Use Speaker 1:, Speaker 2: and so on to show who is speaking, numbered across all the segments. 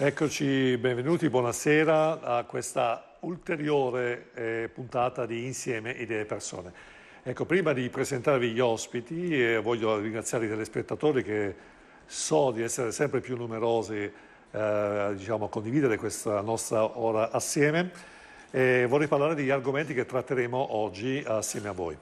Speaker 1: Eccoci, benvenuti, buonasera a questa ulteriore puntata di Insieme Idee e Persone. Ecco, prima di presentarvi gli ospiti, voglio ringraziare i telespettatori che so di essere sempre più numerosi diciamo, a condividere questa nostra ora assieme. Vorrei parlare degli argomenti che tratteremo oggi assieme a voi.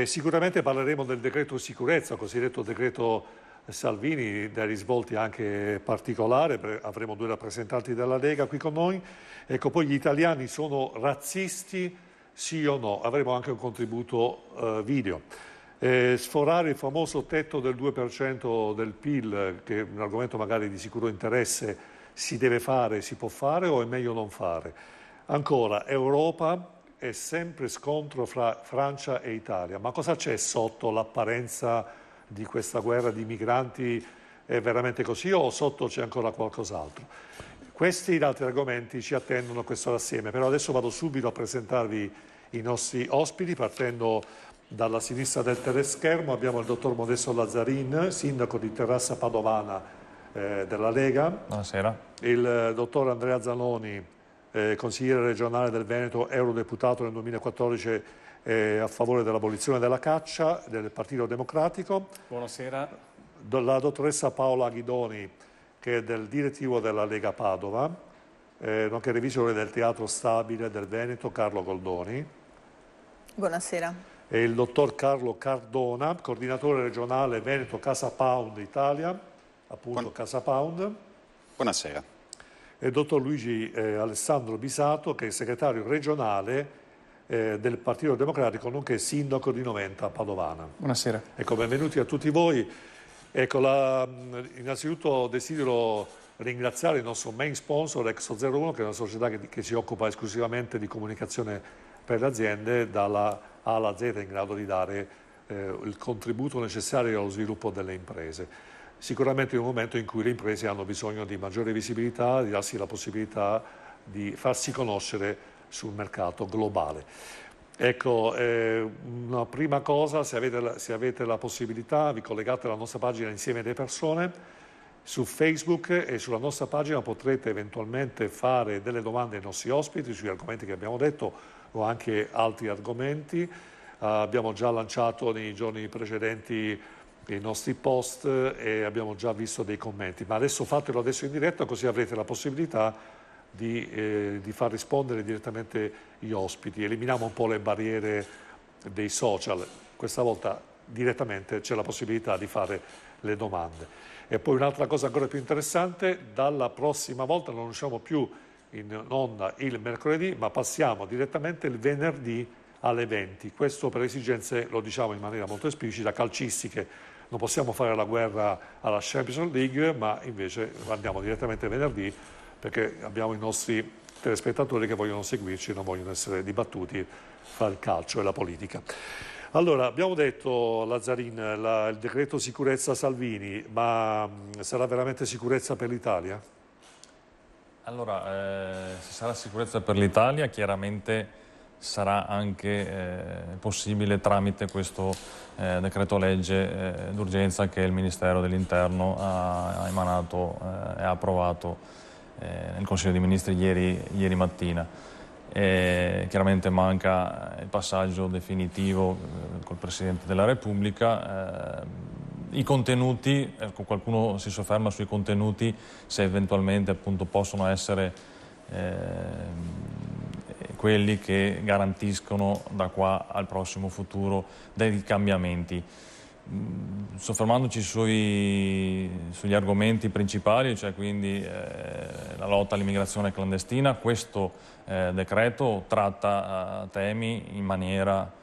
Speaker 1: Sicuramente parleremo del decreto sicurezza, cosiddetto decreto Salvini, dai risvolti anche particolari. Avremo due rappresentanti della Lega qui con noi. Ecco, poi gli italiani sono razzisti, sì o no? Avremo anche un contributo video. Sforare il famoso tetto del 2% del PIL, che è un argomento magari di sicuro interesse, si deve fare, si può fare o è meglio non fare? Ancora, Europa è sempre scontro fra Francia e Italia, ma cosa c'è sotto l'apparenza di questa guerra di migranti? È veramente così o sotto c'è ancora qualcos'altro? Questi ed altri argomenti ci attendono quest'ora assieme, però adesso vado subito a presentarvi i nostri ospiti, partendo dalla sinistra del teleschermo. Abbiamo il dottor Modesto Lazzarin, sindaco di Terrassa Padovana della Lega.
Speaker 2: Buonasera.
Speaker 1: Il dottor Andrea Zanoni, consigliere regionale del Veneto, eurodeputato nel 2014 a favore dell'abolizione della caccia, del Partito Democratico.
Speaker 3: Buonasera.
Speaker 1: La dottoressa Paola Ghidoni, che è del direttivo della Lega Padova, nonché revisore del Teatro Stabile del Veneto, Carlo Goldoni.
Speaker 4: Buonasera.
Speaker 1: E il dottor Carlo Cardona, coordinatore regionale Veneto Casa Pound Italia, appunto Casa Pound.
Speaker 3: Buonasera.
Speaker 1: E il dottor Luigi Alessandro Bisato, che è segretario regionale del Partito Democratico, nonché sindaco di Noventa Padovana.
Speaker 2: Buonasera.
Speaker 1: Ecco, benvenuti a tutti voi. Ecco, innanzitutto desidero ringraziare il nostro main sponsor Exo01, che è una società che si occupa esclusivamente di comunicazione per le aziende, dalla A alla Z, in grado di dare il contributo necessario allo sviluppo delle imprese. Sicuramente in un momento in cui le imprese hanno bisogno di maggiore visibilità, di darsi la possibilità di farsi conoscere sul mercato globale. Ecco, una prima cosa, se avete la possibilità, vi collegate alla nostra pagina Insieme Idee e Persone su Facebook, e sulla nostra pagina potrete eventualmente fare delle domande ai nostri ospiti sugli argomenti che abbiamo detto o anche altri argomenti. Abbiamo già lanciato nei giorni precedenti i nostri post e abbiamo già visto dei commenti, ma adesso fatelo adesso in diretta, così avrete la possibilità di far rispondere direttamente gli ospiti. Eliminiamo un po' le barriere dei social, questa volta direttamente c'è la possibilità di fare le domande. E poi un'altra cosa ancora più interessante: dalla prossima volta non usciamo più in onda il mercoledì, ma passiamo direttamente il venerdì alle 20. Questo per esigenze, lo diciamo in maniera molto esplicita, calcistiche. Non possiamo fare la guerra alla Champions League, ma invece andiamo direttamente venerdì, perché abbiamo i nostri telespettatori che vogliono seguirci, non vogliono essere dibattuti fra il calcio e la politica. Allora, abbiamo detto, Lazzarin, il decreto sicurezza Salvini, ma sarà veramente sicurezza per l'Italia?
Speaker 2: Allora, se sarà sicurezza per l'Italia, chiaramente sarà anche possibile tramite questo decreto legge d'urgenza che il Ministero dell'Interno ha emanato e ha approvato nel Consiglio dei Ministri ieri mattina. Chiaramente manca il passaggio definitivo col Presidente della Repubblica. I contenuti, ecco, qualcuno si sofferma sui contenuti, se eventualmente appunto possono essere quelli che garantiscono da qua al prossimo futuro dei cambiamenti. Soffermandoci sugli argomenti principali, cioè quindi la lotta all'immigrazione clandestina, questo decreto tratta temi in maniera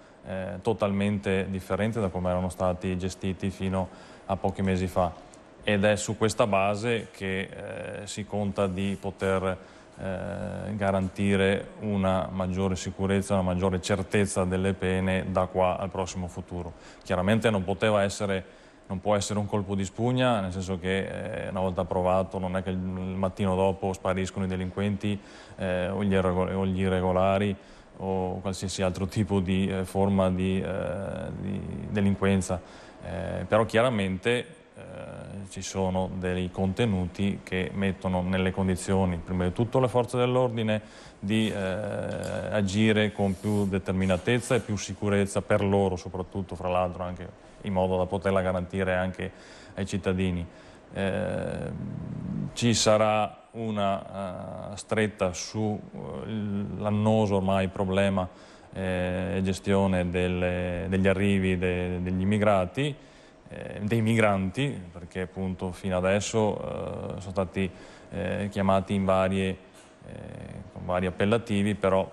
Speaker 2: totalmente differente da come erano stati gestiti fino a pochi mesi fa, ed è su questa base che si conta di poter garantire una maggiore sicurezza, una maggiore certezza delle pene da qua al prossimo futuro. Chiaramente non può essere un colpo di spugna, nel senso che una volta approvato non è che il mattino dopo spariscono i delinquenti o gli irregolari o qualsiasi altro tipo di forma di delinquenza. Però chiaramente ci sono dei contenuti che mettono nelle condizioni, prima di tutto le forze dell'ordine, di agire con più determinatezza e più sicurezza per loro, soprattutto, fra l'altro, anche in modo da poterla garantire anche ai cittadini. Ci sarà una stretta sull'annoso ormai problema e gestione degli arrivi degli immigrati, dei migranti, perché appunto fino adesso sono stati chiamati in con vari appellativi, però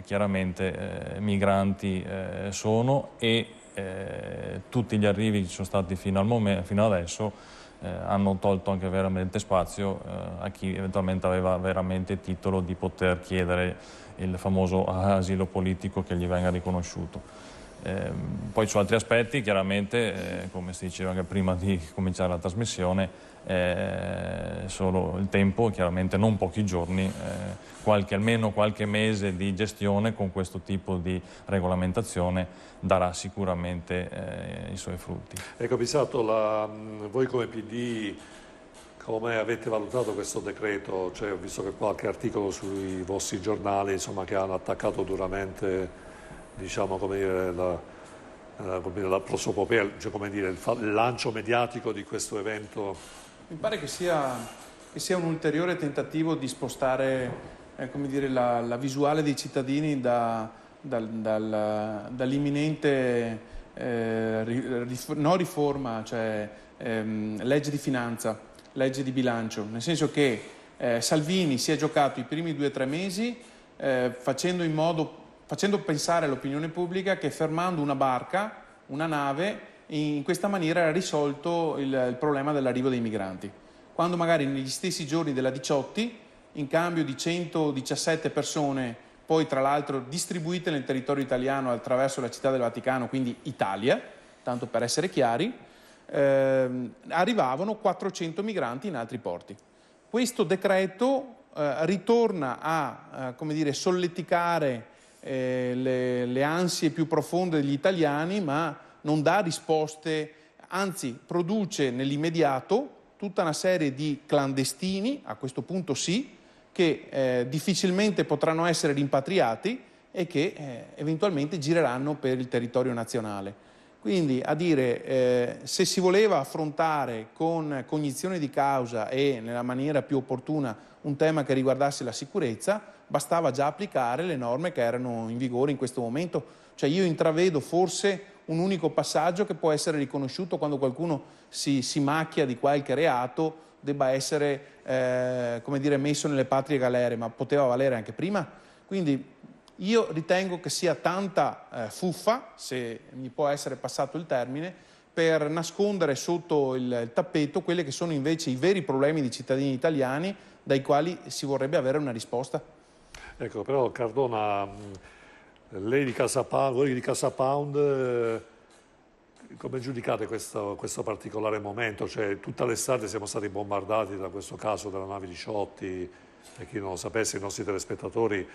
Speaker 2: chiaramente migranti sono, e tutti gli arrivi che ci sono stati fino adesso hanno tolto anche veramente spazio a chi eventualmente aveva veramente titolo di poter chiedere il famoso asilo politico che gli venga riconosciuto. Poi su altri aspetti, chiaramente, come si diceva anche prima di cominciare la trasmissione, solo il tempo, chiaramente non pochi giorni, almeno qualche mese di gestione con questo tipo di regolamentazione darà sicuramente i suoi frutti.
Speaker 1: Ecco, Pisato, voi come PD come avete valutato questo decreto? Cioè, ho visto che qualche articolo sui vostri giornali, insomma, che hanno attaccato duramente, diciamo, come dire, la prosopopea, cioè, come dire, il lancio mediatico di questo evento.
Speaker 3: Mi pare che sia un ulteriore tentativo di spostare come dire, la visuale dei cittadini dall'imminente non riforma, cioè legge di finanza, legge di bilancio, nel senso che Salvini si è giocato i primi 2 o 3 mesi facendo pensare all'opinione pubblica che fermando una barca, una nave, in questa maniera era risolto il problema dell'arrivo dei migranti. Quando magari negli stessi giorni della Diciotti, in cambio di 117 persone, poi tra l'altro distribuite nel territorio italiano attraverso la Città del Vaticano, quindi Italia, tanto per essere chiari, arrivavano 400 migranti in altri porti. Questo decreto ritorna a come dire, solleticare le ansie più profonde degli italiani, ma non dà risposte, anzi produce nell'immediato tutta una serie di clandestini, a questo punto sì, che difficilmente potranno essere rimpatriati e che eventualmente gireranno per il territorio nazionale. Quindi, a dire, se si voleva affrontare con cognizione di causa e nella maniera più opportuna un tema che riguardasse la sicurezza, bastava già applicare le norme che erano in vigore in questo momento. Cioè, io intravedo forse un unico passaggio che può essere riconosciuto quando qualcuno si macchia di qualche reato, debba essere come dire, messo nelle patrie galere, ma poteva valere anche prima. Quindi io ritengo che sia tanta fuffa, se mi può essere passato il termine, per nascondere sotto il tappeto quelli che sono invece i veri problemi dei cittadini italiani dai quali si vorrebbe avere una risposta.
Speaker 1: Ecco, però Cardona, voi di Casa Pound, come giudicate questo particolare momento? Cioè, tutta l'estate siamo stati bombardati da questo caso della nave Diciotti. Per chi non lo sapesse, i nostri telespettatori,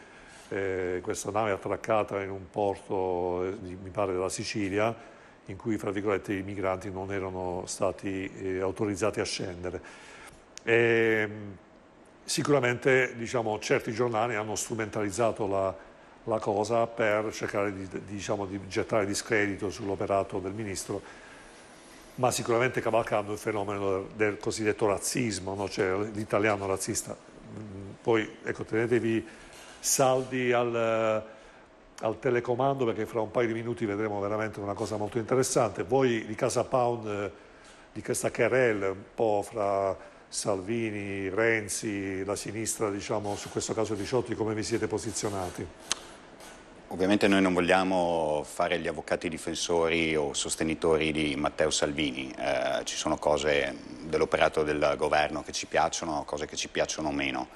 Speaker 1: questa nave attraccata in un porto, mi pare della Sicilia, in cui, fra virgolette, i migranti non erano stati autorizzati a scendere. Sicuramente, diciamo, certi giornali hanno strumentalizzato la cosa per cercare di gettare discredito sull'operato del ministro, ma sicuramente cavalcando il fenomeno del cosiddetto razzismo, no? Cioè l'italiano razzista. Poi, ecco, tenetevi saldi al telecomando, perché fra un paio di minuti vedremo veramente una cosa molto interessante. Voi di Casa Pound, di questa querelle un po' fra Salvini, Renzi, la sinistra, diciamo, su questo caso Diciotti, come vi siete posizionati?
Speaker 5: Ovviamente noi non vogliamo fare gli avvocati difensori o sostenitori di Matteo Salvini, ci sono cose dell'operato del governo che ci piacciono, cose che ci piacciono meno.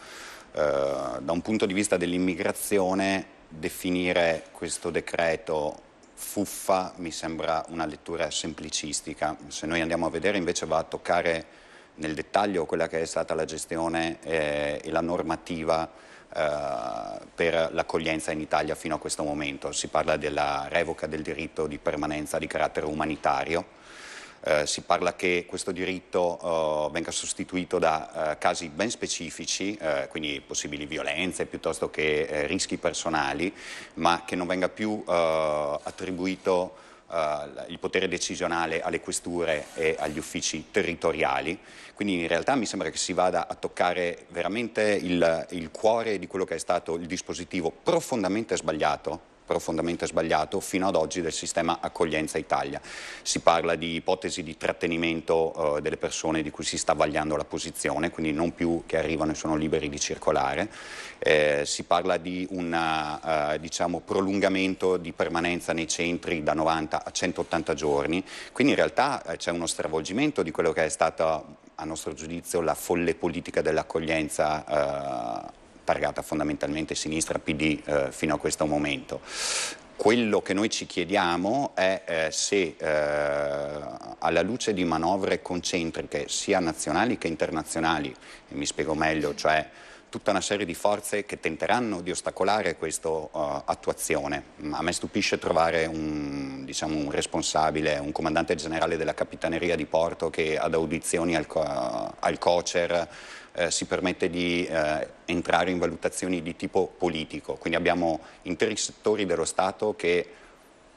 Speaker 5: Da un punto di vista dell'immigrazione, definire questo decreto fuffa mi sembra una lettura semplicistica. Se noi andiamo a vedere, invece, va a toccare nel dettaglio quella che è stata la gestione e la normativa per l'accoglienza in Italia fino a questo momento. Si parla della revoca del diritto di permanenza di carattere umanitario. Si parla che questo diritto venga sostituito da casi ben specifici, quindi possibili violenze piuttosto che rischi personali, ma che non venga più attribuito il potere decisionale alle questure e agli uffici territoriali. Quindi in realtà mi sembra che si vada a toccare veramente il cuore di quello che è stato il dispositivo profondamente sbagliato fino ad oggi del sistema accoglienza Italia. Si parla di ipotesi di trattenimento delle persone di cui si sta vagliando la posizione, quindi non più che arrivano e sono liberi di circolare. Si parla di un prolungamento di permanenza nei centri da 90 a 180 giorni, quindi in realtà c'è uno stravolgimento di quello che è stata, a nostro giudizio, la folle politica dell'accoglienza targata fondamentalmente sinistra PD fino a questo momento. Quello che noi ci chiediamo è se alla luce di manovre concentriche sia nazionali che internazionali, e mi spiego meglio, cioè tutta una serie di forze che tenteranno di ostacolare questa attuazione. A me stupisce trovare un responsabile, un comandante generale della Capitaneria di Porto che ad audizioni al COCER si permette di entrare in valutazioni di tipo politico. Quindi abbiamo interi settori dello Stato che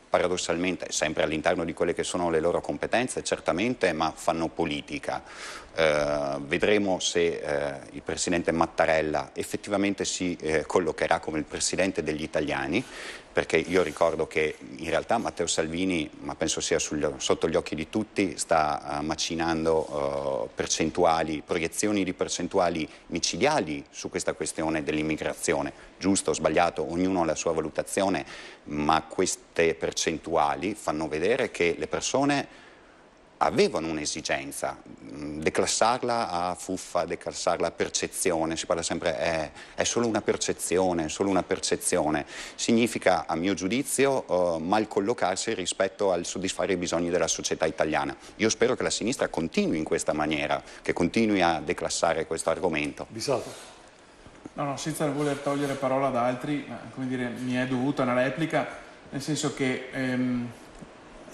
Speaker 5: paradossalmente, sempre all'interno di quelle che sono le loro competenze, certamente, ma fanno politica. Vedremo se il Presidente Mattarella effettivamente si collocherà come il Presidente degli italiani, perché io ricordo che in realtà Matteo Salvini, ma penso sia sotto gli occhi di tutti, sta macinando proiezioni di percentuali micidiali su questa questione dell'immigrazione. Giusto o sbagliato, ognuno ha la sua valutazione, ma queste percentuali fanno vedere che le persone avevano un'esigenza, declassarla a fuffa, declassarla a percezione, si parla sempre è solo una percezione, significa a mio giudizio mal collocarsi rispetto al soddisfare i bisogni della società italiana. Io spero che la sinistra continui in questa maniera, che continui a declassare questo argomento.
Speaker 1: Bisato.
Speaker 3: No, senza voler togliere parola ad altri, come dire, mi è dovuta una replica, nel senso che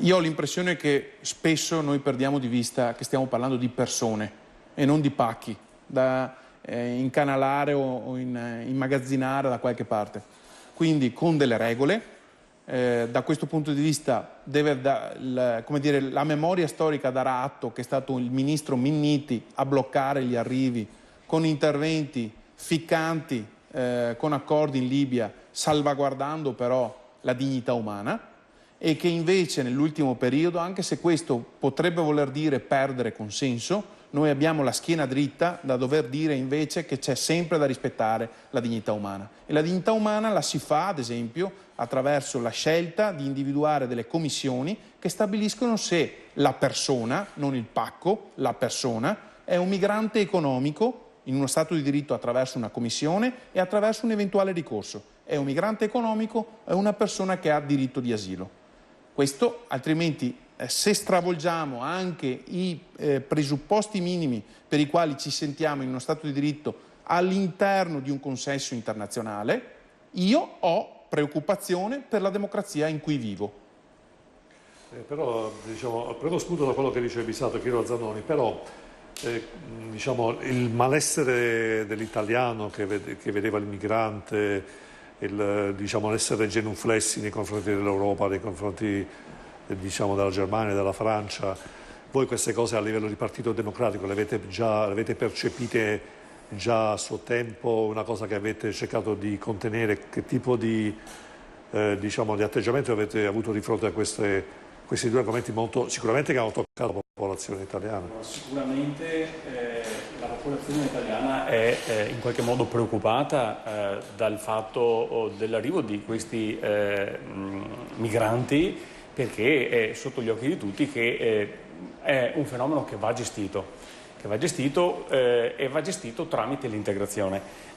Speaker 3: io ho l'impressione che spesso noi perdiamo di vista che stiamo parlando di persone e non di pacchi da incanalare o immagazzinare da qualche parte. Quindi con delle regole, da questo punto di vista la memoria storica darà atto che è stato il ministro Minniti a bloccare gli arrivi con interventi ficcanti, con accordi in Libia, salvaguardando però la dignità umana, e che invece nell'ultimo periodo, anche se questo potrebbe voler dire perdere consenso, noi abbiamo la schiena dritta da dover dire invece che c'è sempre da rispettare la dignità umana. E la dignità umana la si fa, ad esempio, attraverso la scelta di individuare delle commissioni che stabiliscono se la persona, non il pacco, la persona, è un migrante economico in uno Stato di diritto attraverso una commissione e attraverso un eventuale ricorso. È un migrante economico, è una persona che ha diritto di asilo. Questo, altrimenti, se stravolgiamo anche i presupposti minimi per i quali ci sentiamo in uno Stato di diritto all'interno di un consesso internazionale, io ho preoccupazione per la democrazia in cui vivo.
Speaker 1: Però, prendo spunto da quello che dice Bisato, Chiro Zanoni, però il malessere dell'italiano che vedeva l'immigrante, l'essere genuflessi nei confronti dell'Europa, nei confronti della Germania, della Francia, voi queste cose a livello di Partito Democratico le avete percepite già a suo tempo, una cosa che avete cercato di contenere? Che tipo di atteggiamento avete avuto di fronte a questi due argomenti sicuramente che hanno toccato la popolazione italiana?
Speaker 6: Sicuramente la popolazione italiana è in qualche modo preoccupata dal fatto dell'arrivo di questi migranti, perché è sotto gli occhi di tutti che è un fenomeno che va gestito e va gestito tramite l'integrazione.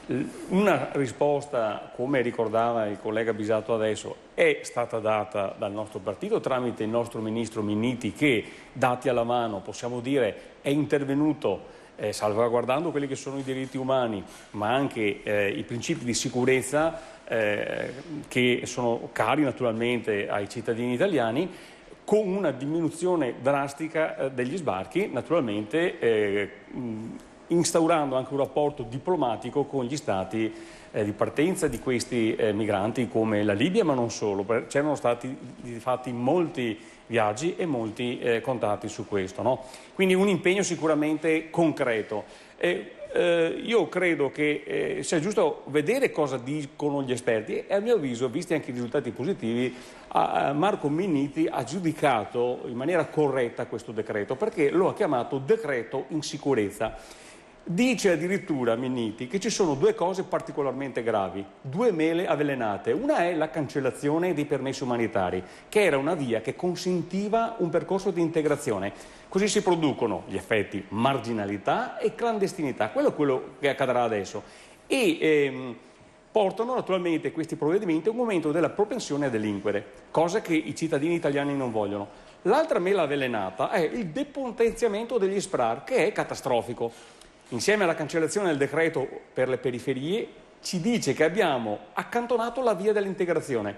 Speaker 6: Una risposta, come ricordava il collega Bisato adesso, è stata data dal nostro partito tramite il nostro ministro Minniti, che, dati alla mano, possiamo dire, è intervenuto salvaguardando quelli che sono i diritti umani, ma anche i principi di sicurezza che sono cari naturalmente ai cittadini italiani, con una diminuzione drastica degli sbarchi, naturalmente instaurando anche un rapporto diplomatico con gli stati di partenza di questi migranti come la Libia, ma non solo. C'erano stati fatti molti viaggi e molti contatti su questo, no? Quindi un impegno sicuramente concreto. Io credo che sia giusto vedere cosa dicono gli esperti e a mio avviso, visti anche i risultati positivi, Marco Minniti ha giudicato in maniera corretta questo decreto, perché lo ha chiamato decreto in sicurezza. Dice addirittura Minniti che ci sono due cose particolarmente gravi, due mele avvelenate. Una è la cancellazione dei permessi umanitari, che era una via che consentiva un percorso di integrazione. Così si producono gli effetti marginalità e clandestinità, quello che accadrà adesso. E portano naturalmente questi provvedimenti a un momento della propensione a delinquere, cosa che i cittadini italiani non vogliono. L'altra mela avvelenata è il depotenziamento degli SPRAR, che è catastrofico. Insieme alla cancellazione del decreto per le periferie, ci dice che abbiamo accantonato la via dell'integrazione.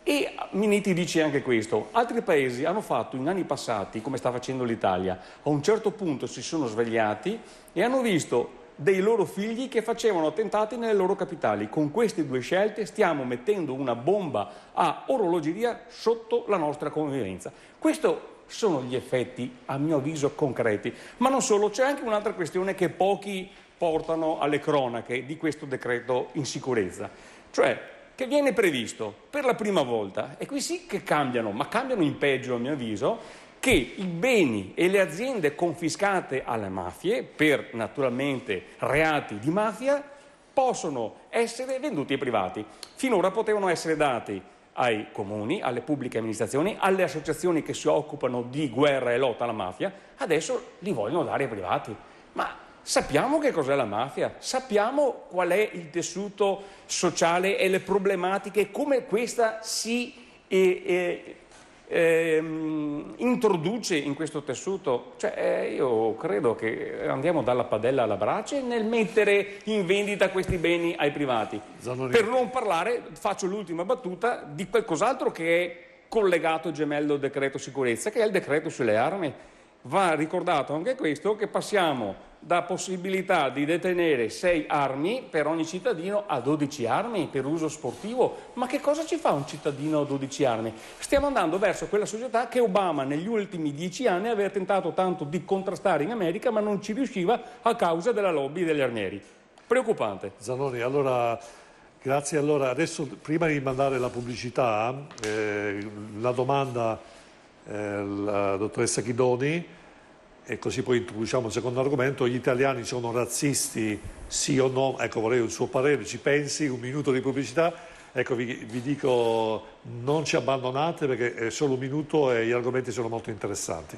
Speaker 6: E Minniti dice anche questo: altri paesi hanno fatto in anni passati, come sta facendo l'Italia, a un certo punto si sono svegliati e hanno visto dei loro figli che facevano attentati nelle loro capitali. Con queste due scelte stiamo mettendo una bomba a orologeria sotto la nostra convivenza. Questo sono gli effetti, a mio avviso, concreti. Ma non solo, c'è anche un'altra questione che pochi portano alle cronache di questo decreto in sicurezza, cioè che viene previsto per la prima volta, e qui sì che cambiano, ma cambiano in peggio a mio avviso, che i beni e le aziende confiscate alle mafie per naturalmente reati di mafia possono essere venduti ai privati. Finora potevano essere dati ai comuni, alle pubbliche amministrazioni, alle associazioni che si occupano di guerra e lotta alla mafia, adesso li vogliono dare ai privati. Ma sappiamo che cos'è la mafia? Sappiamo qual è il tessuto sociale e le problematiche, come questa si introduce in questo tessuto? Cioè, io credo che andiamo dalla padella alla brace nel mettere in vendita questi beni ai privati.
Speaker 1: Zanoni.
Speaker 6: Per non parlare, faccio l'ultima battuta, di qualcos'altro che è collegato gemello al decreto sicurezza, che è il decreto sulle armi. Va ricordato anche questo, che passiamo da possibilità di detenere 6 armi per ogni cittadino a 12 armi per uso sportivo. Ma che cosa ci fa un cittadino a 12 armi? Stiamo andando verso quella società che Obama negli ultimi 10 anni aveva tentato tanto di contrastare in America, ma non ci riusciva a causa della lobby degli armieri. Preoccupante.
Speaker 1: Zanoni, allora grazie. Allora adesso, prima di mandare la pubblicità, la domanda alla dottoressa Chidoni, e così poi introduciamo il secondo argomento. Gli italiani sono razzisti, sì o no? Ecco, vorrei il suo parere, ci pensi, un minuto di pubblicità. Ecco, vi dico, non ci abbandonate perché è solo un minuto e gli argomenti sono molto interessanti.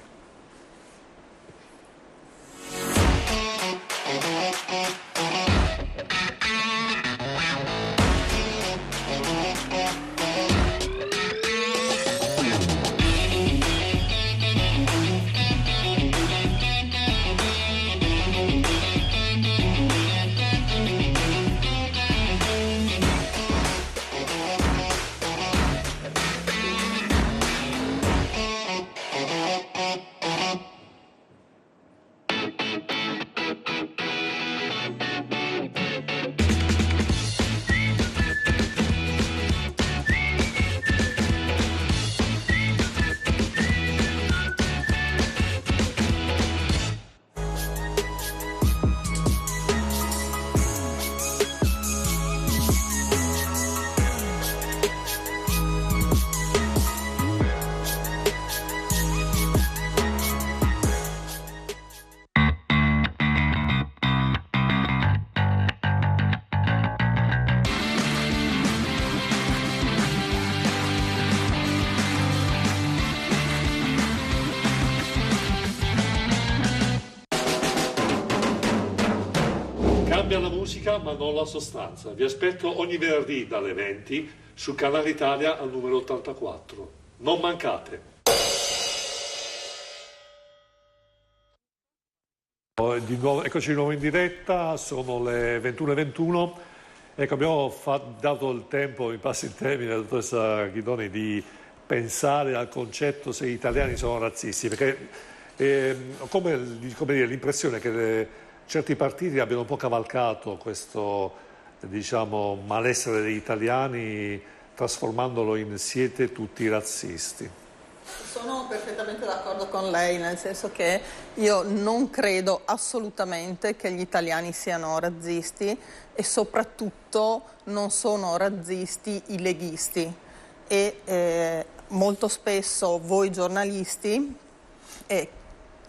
Speaker 1: Cambia la musica ma non la sostanza. Vi aspetto ogni venerdì dalle 20 su Canale Italia al numero 84. Non mancate. Eccoci di nuovo in diretta, sono le 21:21. Ecco, abbiamo dato il tempo, mi passi il termine, alla dottoressa Ghidoni, di pensare al concetto se gli italiani sono razzisti, perché come dire, l'impressione che certi partiti abbiano un po' cavalcato questo, diciamo, malessere degli italiani, trasformandolo in siete tutti razzisti.
Speaker 4: Sono perfettamente d'accordo con lei, nel senso che io non credo assolutamente che gli italiani siano razzisti e soprattutto non sono razzisti i leghisti e molto spesso voi giornalisti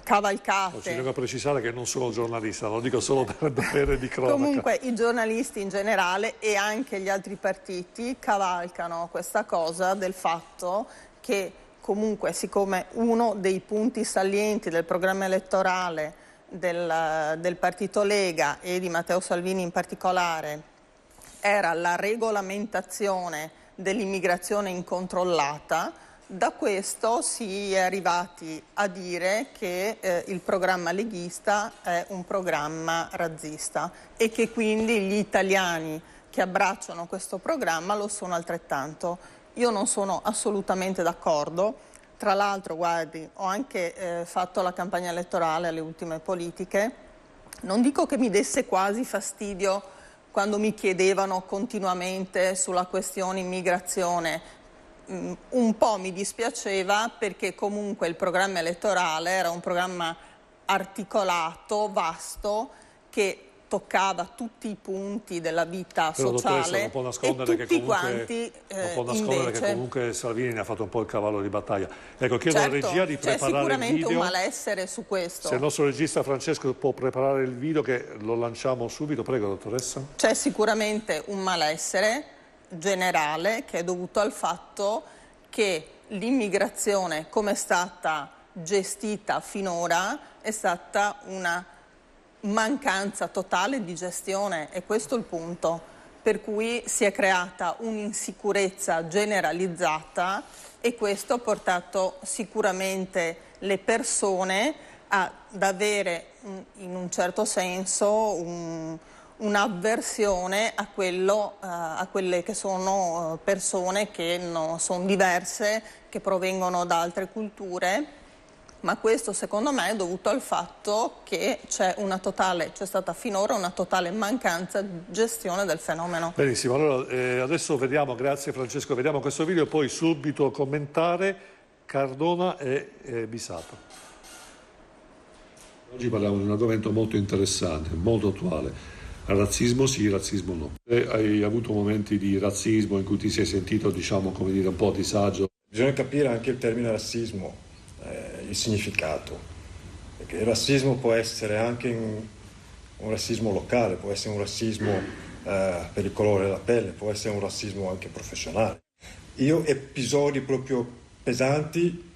Speaker 4: cavalcate.
Speaker 1: Ci tengo a precisare che non sono giornalista, lo dico solo per dovere di cronaca.
Speaker 4: Comunque i giornalisti in generale e anche gli altri partiti cavalcano questa cosa del fatto che comunque, siccome uno dei punti salienti del programma elettorale del partito Lega e di Matteo Salvini in particolare era la regolamentazione dell'immigrazione incontrollata, da questo si è arrivati a dire che il programma leghista è un programma razzista e che quindi gli italiani che abbracciano questo programma lo sono altrettanto. Io non sono assolutamente d'accordo, tra l'altro guardi, ho anche fatto la campagna elettorale alle ultime politiche, non dico che mi desse quasi fastidio quando mi chiedevano continuamente sulla questione immigrazione, un po' mi dispiaceva perché comunque il programma elettorale era un programma articolato, vasto, che toccava tutti i punti della vita sociale e tutti quanti invece...
Speaker 1: che comunque Salvini ne ha fatto un po' il cavallo di battaglia. Ecco, chiedo alla regia di preparare il video. C'è
Speaker 4: sicuramente un malessere su questo.
Speaker 1: Se il nostro regista Francesco può preparare il video che lo lanciamo subito. Prego, dottoressa.
Speaker 4: C'è sicuramente un malessere generale che è dovuto al fatto che l'immigrazione, come è stata gestita finora, è stata una mancanza totale di gestione, e questo è il punto, per cui si è creata un'insicurezza generalizzata e questo ha portato sicuramente le persone ad avere in un certo senso un'avversione a quelle che sono persone che sono diverse, che provengono da altre culture. Ma questo secondo me è dovuto al fatto che c'è stata finora una totale mancanza di gestione del fenomeno.
Speaker 1: Benissimo, allora adesso vediamo, grazie Francesco, vediamo questo video e poi subito commentare Cardona e Bisato. Oggi parliamo di un argomento molto interessante, molto attuale. Razzismo sì, razzismo no. Hai avuto momenti di razzismo in cui ti sei sentito, diciamo, come dire, un po' a disagio?
Speaker 7: Bisogna capire anche il termine razzismo. Il significato, perché il razzismo può essere anche un razzismo locale, può essere un razzismo per il colore della pelle, può essere un razzismo anche professionale. Io episodi proprio pesanti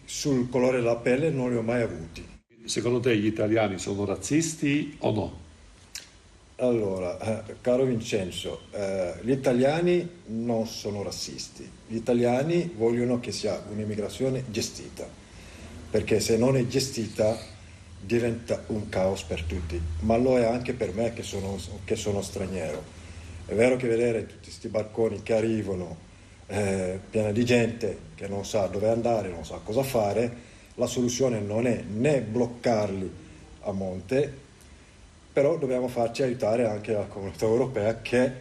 Speaker 7: sul colore della pelle non li ho mai avuti.
Speaker 1: Secondo te gli italiani sono razzisti o no?
Speaker 7: Allora, caro Vincenzo, gli italiani non sono razzisti, gli italiani vogliono che sia un'immigrazione gestita, perché se non è gestita diventa un caos per tutti, ma lo è anche per me che sono straniero. È vero che vedere tutti questi barconi che arrivano pieni di gente che non sa dove andare, non sa cosa fare, la soluzione non è né bloccarli a monte, però dobbiamo farci aiutare anche la Comunità Europea che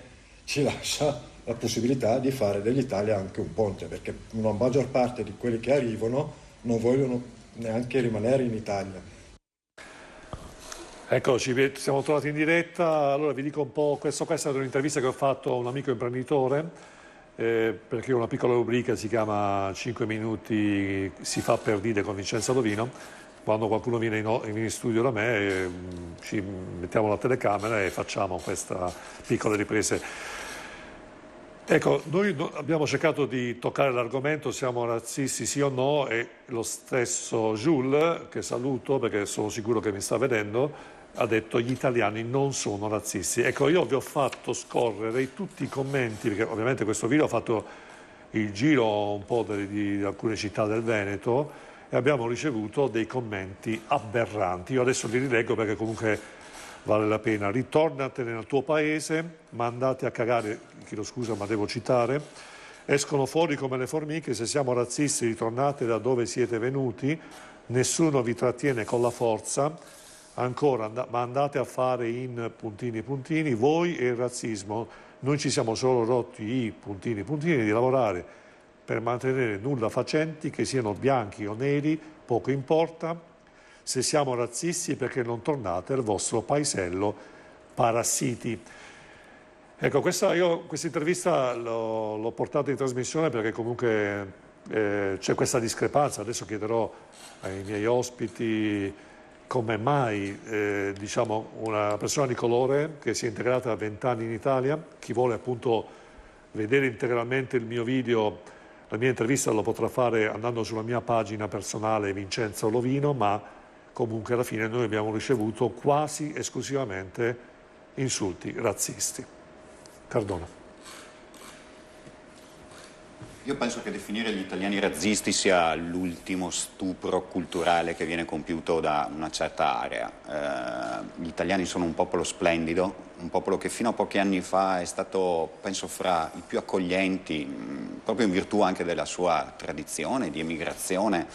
Speaker 7: ci lascia la possibilità di fare dell'Italia anche un ponte, perché una maggior parte di quelli che arrivano non vogliono neanche rimanere in Italia.
Speaker 1: Ecco, ci siamo tornati in diretta. Allora vi dico un po', questa è un'intervista che ho fatto a un amico imprenditore, perché una piccola rubrica si chiama 5 minuti si fa per dire con Vincenzo Lovino. Quando qualcuno viene in studio da me, ci mettiamo la telecamera e facciamo queste piccole riprese. Ecco, noi abbiamo cercato di toccare l'argomento, siamo razzisti sì o no, e lo stesso Jules, che saluto perché sono sicuro che mi sta vedendo, ha detto gli italiani non sono razzisti. Ecco, io vi ho fatto scorrere tutti i commenti, perché ovviamente questo video ha fatto il giro un po' di alcune città del Veneto, e abbiamo ricevuto dei commenti aberranti. Io adesso li rileggo perché comunque vale la pena. Ritornatene nel tuo paese, mandate a cagare, chiedo scusa ma devo citare, escono fuori come le formiche, se siamo razzisti ritornate da dove siete venuti, nessuno vi trattiene con la forza, ancora ma andate a fare in puntini puntini, voi e il razzismo, noi ci siamo solo rotti i puntini puntini di lavorare per mantenere nulla facenti, che siano bianchi o neri, poco importa. Se siamo razzisti perché non tornate al vostro paesello parassiti. Ecco, questa intervista l'ho portata in trasmissione perché comunque c'è questa discrepanza. Adesso chiederò ai miei ospiti come mai diciamo, una persona di colore che si è integrata da 20 anni in Italia, chi vuole appunto vedere integralmente il mio video, la mia intervista lo potrà fare andando sulla mia pagina personale Vincenzo Lovino, ma comunque alla fine noi abbiamo ricevuto quasi esclusivamente insulti razzisti. Cardona.
Speaker 5: Io penso che definire gli italiani razzisti sia l'ultimo stupro culturale che viene compiuto da una certa area. Gli italiani sono un popolo splendido, un popolo che fino a pochi anni fa è stato, penso, fra i più accoglienti, proprio in virtù anche della sua tradizione di emigrazione.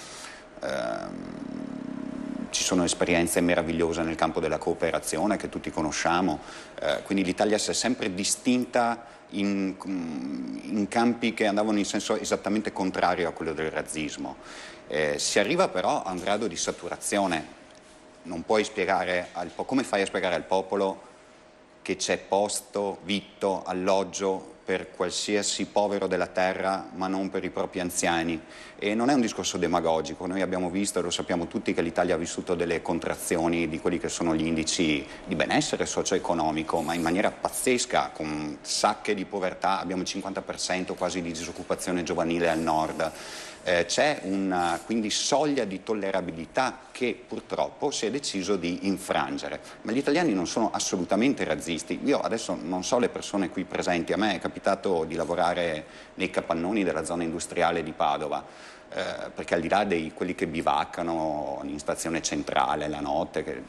Speaker 5: Ci sono esperienze meravigliose nel campo della cooperazione che tutti conosciamo, quindi l'Italia si è sempre distinta in campi che andavano in senso esattamente contrario a quello del razzismo. Si arriva però a un grado di saturazione. Non puoi spiegare come fai a spiegare al popolo che c'è posto, vitto, alloggio per qualsiasi povero della terra, ma non per i propri anziani. E non è un discorso demagogico, noi abbiamo visto e lo sappiamo tutti che l'Italia ha vissuto delle contrazioni di quelli che sono gli indici di benessere socio-economico, ma in maniera pazzesca, con sacche di povertà, abbiamo il 50% quasi di disoccupazione giovanile al nord. C'è una quindi soglia di tollerabilità che purtroppo si è deciso di infrangere. Ma gli italiani non sono assolutamente razzisti. Io adesso non so le persone qui presenti, a me è capitato di lavorare nei capannoni della zona industriale di Padova, perché al di là di quelli che bivaccano in stazione centrale la notte, che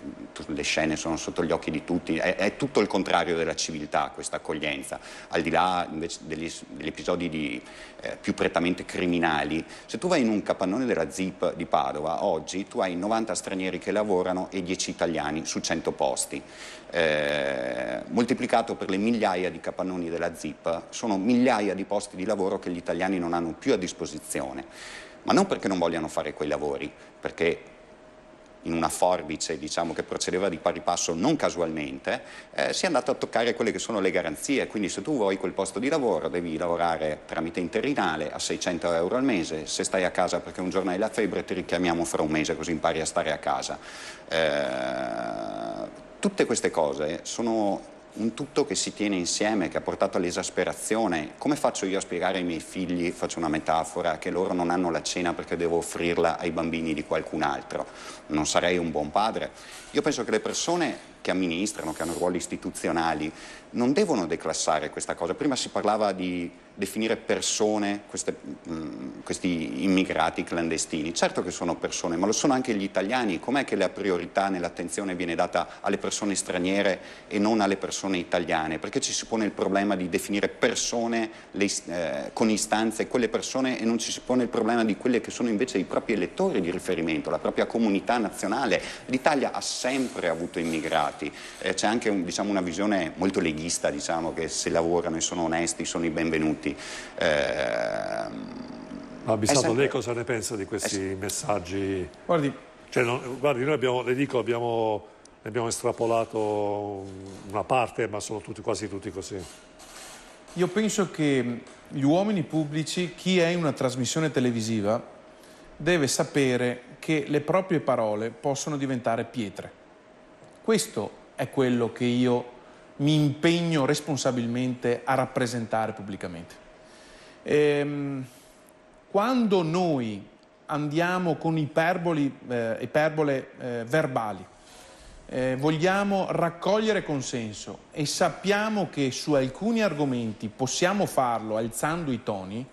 Speaker 5: le scene sono sotto gli occhi di tutti, è tutto il contrario della civiltà questa accoglienza, al di là invece degli episodi più prettamente criminali. Se tu vai in un capannone della ZIP di Padova, oggi tu hai 90 stranieri che lavorano e 10 italiani su 100 posti. Moltiplicato per le migliaia di capannoni della ZIP, sono migliaia di posti di lavoro che gli italiani non hanno più a disposizione. Ma non perché non vogliano fare quei lavori, perché in una forbice, diciamo, che procedeva di pari passo non casualmente, si è andato a toccare quelle che sono le garanzie. Quindi se tu vuoi quel posto di lavoro devi lavorare tramite interinale a 600 euro al mese, se stai a casa perché un giorno hai la febbre ti richiamiamo fra un mese così impari a stare a casa. Tutte queste cose sono un tutto che si tiene insieme, che ha portato all'esasperazione. Come faccio io a spiegare ai miei figli, faccio una metafora, che loro non hanno la cena perché devo offrirla ai bambini di qualcun altro? Non sarei un buon padre. Io penso che le persone che amministrano, che hanno ruoli istituzionali, non devono declassare questa cosa. Prima si parlava di definire persone, questi immigrati clandestini. Certo che sono persone, ma lo sono anche gli italiani. Com'è che la priorità nell'attenzione viene data alle persone straniere e non alle persone italiane? Perché ci si pone il problema di definire persone con istanze quelle persone e non ci si pone il problema di quelle che sono invece i propri elettori di riferimento, la propria comunità nazionale. L'Italia ha sempre avuto immigrati. C'è anche una visione molto leghista, diciamo, che se lavorano e sono onesti sono i benvenuti.
Speaker 1: Abissato, lei cosa ne pensa di questi messaggi?
Speaker 3: Guardi,
Speaker 1: noi abbiamo estrapolato una parte, ma sono quasi tutti così.
Speaker 3: io penso che gli uomini pubblici, chi è in una trasmissione televisiva, deve sapere che le proprie parole possono diventare pietre. Questo è quello che io mi impegno responsabilmente a rappresentare pubblicamente. Quando noi andiamo con iperbole verbali, vogliamo raccogliere consenso e sappiamo che su alcuni argomenti possiamo farlo alzando i toni,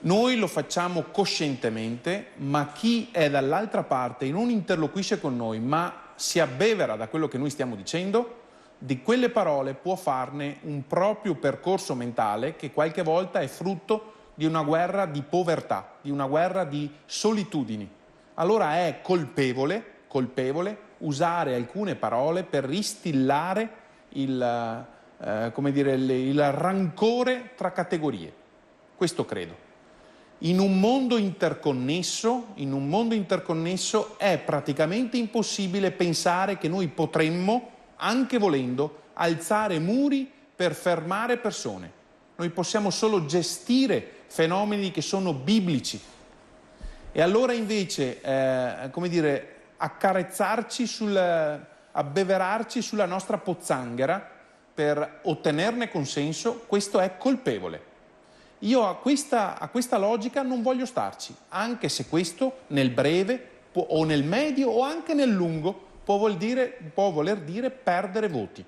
Speaker 3: Noi lo facciamo coscientemente, ma chi è dall'altra parte e non interloquisce con noi, ma si abbevera da quello che noi stiamo dicendo, di quelle parole può farne un proprio percorso mentale che qualche volta è frutto di una guerra di povertà, di una guerra di solitudini. Allora è colpevole usare alcune parole per instillare il rancore tra categorie. Questo credo. In un mondo interconnesso è praticamente impossibile pensare che noi potremmo, anche volendo, alzare muri per fermare persone. Noi possiamo solo gestire fenomeni che sono biblici. E allora invece, accarezzarci abbeverarci sulla nostra pozzanghera per ottenerne consenso, questo è colpevole. Io a questa logica non voglio starci, anche se questo nel breve o nel medio o anche nel lungo può voler dire perdere voti.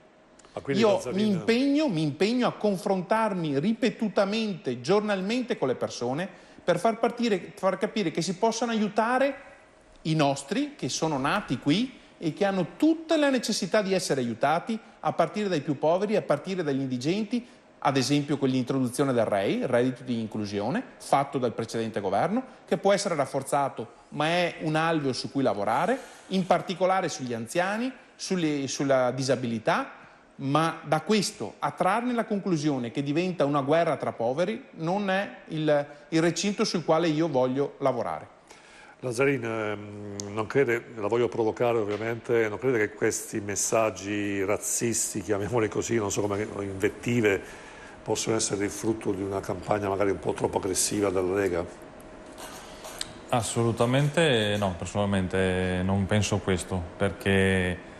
Speaker 3: Io mi impegno a confrontarmi ripetutamente, giornalmente con le persone per far capire che si possono aiutare i nostri, che sono nati qui e che hanno tutta la necessità di essere aiutati, a partire dai più poveri, a partire dagli indigenti, ad esempio con l'introduzione del REI, il reddito di inclusione, fatto dal precedente governo, che può essere rafforzato, ma è un alveo su cui lavorare, in particolare sugli anziani, sulla disabilità, ma da questo a trarne la conclusione che diventa una guerra tra poveri non è il recinto sul quale io voglio lavorare.
Speaker 1: Lazzarin, non crede, la voglio provocare ovviamente, non crede che questi messaggi razzisti, chiamiamoli così, non so come, invettive, possono essere il frutto di una campagna magari un po' troppo aggressiva della Lega?
Speaker 2: Assolutamente no, personalmente non penso questo, perché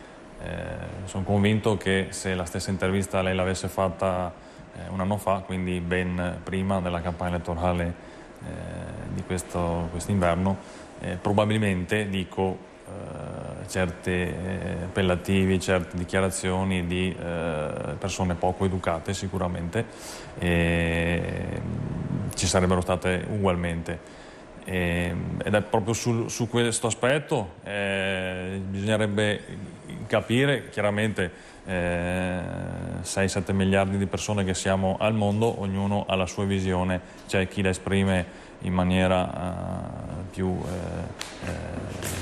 Speaker 2: sono convinto che se la stessa intervista lei l'avesse fatta un anno fa, quindi ben prima della campagna elettorale di quest'inverno, probabilmente certi appellativi, certe dichiarazioni di persone poco educate sicuramente ci sarebbero state ugualmente. Ed è proprio su questo aspetto bisognerebbe capire chiaramente 6-7 miliardi di persone che siamo al mondo, ognuno ha la sua visione, c'è chi la esprime in maniera più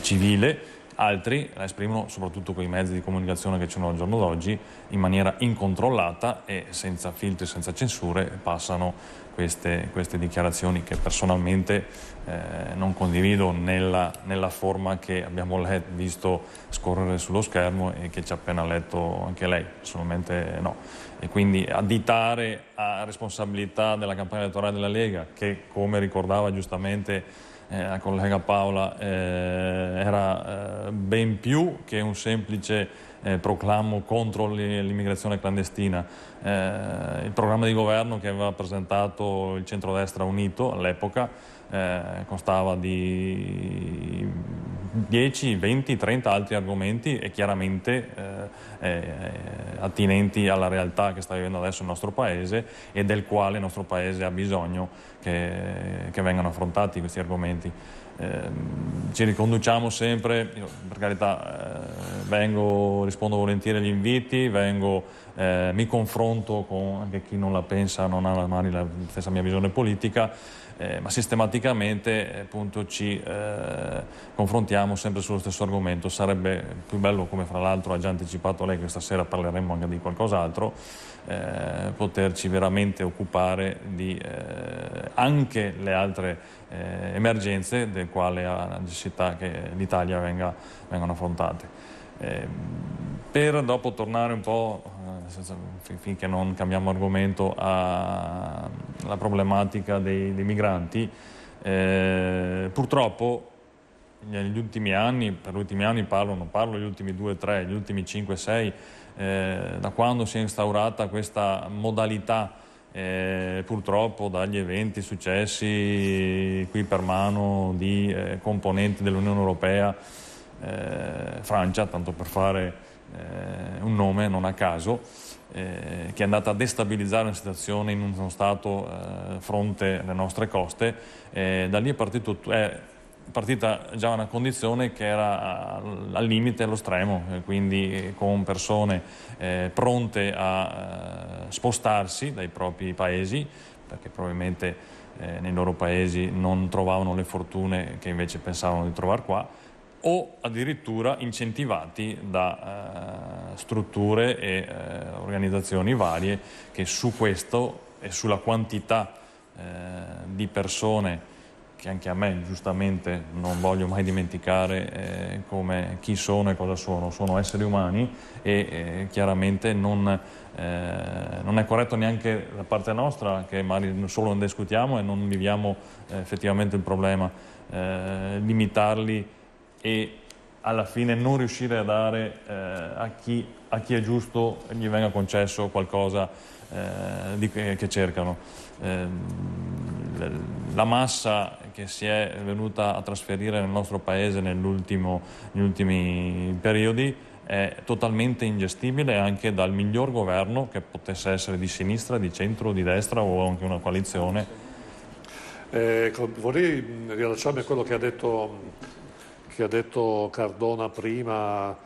Speaker 2: civile, altri la esprimono, soprattutto con i mezzi di comunicazione che ci sono al giorno d'oggi, in maniera incontrollata e senza filtri, senza censure, passano queste dichiarazioni che personalmente non condivido nella forma che abbiamo visto scorrere sullo schermo e che ci ha appena letto anche lei, personalmente no. E quindi additare a responsabilità della campagna elettorale della Lega, che come ricordava giustamente la collega Paola, era ben più che un semplice proclamo contro l'immigrazione clandestina. Il programma di governo che aveva presentato il centrodestra unito all'epoca constava di 10, 20, 30 altri argomenti e chiaramente attinenti alla realtà che sta vivendo adesso il nostro Paese e del quale il nostro Paese ha bisogno che vengano affrontati questi argomenti. Ci riconduciamo sempre, io, per carità, rispondo volentieri agli inviti, mi confronto con anche chi non la pensa, non ha magari la stessa mia visione politica, ma sistematicamente appunto ci confrontiamo sempre sullo stesso argomento. Sarebbe più bello, come fra l'altro ha già anticipato lei, che stasera parleremo anche di qualcos'altro, poterci veramente occupare di anche le altre emergenze del quale ha necessità che l'Italia vengano affrontate. Per dopo tornare un po', finché non cambiamo argomento, alla problematica dei migranti, purtroppo negli ultimi anni, per gli ultimi anni non parlo degli ultimi 2-3, gli ultimi 5-6, da quando si è instaurata questa modalità, purtroppo dagli eventi successi qui per mano di componenti dell'Unione Europea, Francia, tanto per fare un nome non a caso, che è andata a destabilizzare una situazione in uno stato fronte alle nostre coste. Da lì è partita già una condizione che era al limite, allo stremo, quindi con persone pronte a spostarsi dai propri paesi, perché probabilmente nei loro paesi non trovavano le fortune che invece pensavano di trovare qua, o addirittura incentivati da strutture e organizzazioni varie che su questo e sulla quantità di persone che anche a me giustamente non voglio mai dimenticare come chi sono e cosa sono esseri umani, e chiaramente non è corretto neanche da parte nostra, che magari solo ne discutiamo e non viviamo effettivamente il problema, limitarli e alla fine non riuscire a dare a chi è giusto gli venga concesso qualcosa che cercano. La massa che si è venuta a trasferire nel nostro paese negli ultimi periodi è totalmente ingestibile anche dal miglior governo, che potesse essere di sinistra, di centro, di destra o anche una coalizione.
Speaker 1: Vorrei riallacciarmi a quello che ha detto Cardona prima,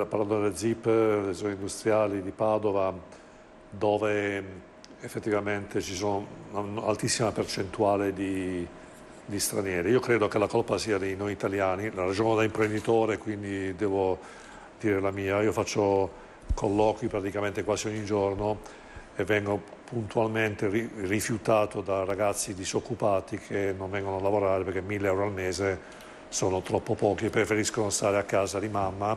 Speaker 1: parlando delle ZIP, le zone industriali di Padova, dove effettivamente ci sono un'altissima percentuale di stranieri. Io credo che la colpa sia di noi italiani, la ragiono da imprenditore, quindi devo dire la mia. Io faccio colloqui praticamente quasi ogni giorno e vengo puntualmente rifiutato da ragazzi disoccupati che non vengono a lavorare perché 1.000 euro al mese sono troppo pochi, preferiscono stare a casa di mamma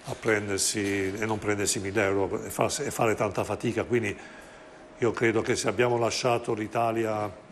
Speaker 1: a prendersi e non prendersi 1.000 euro e fare tanta fatica. Quindi io credo che se abbiamo lasciato l'Italia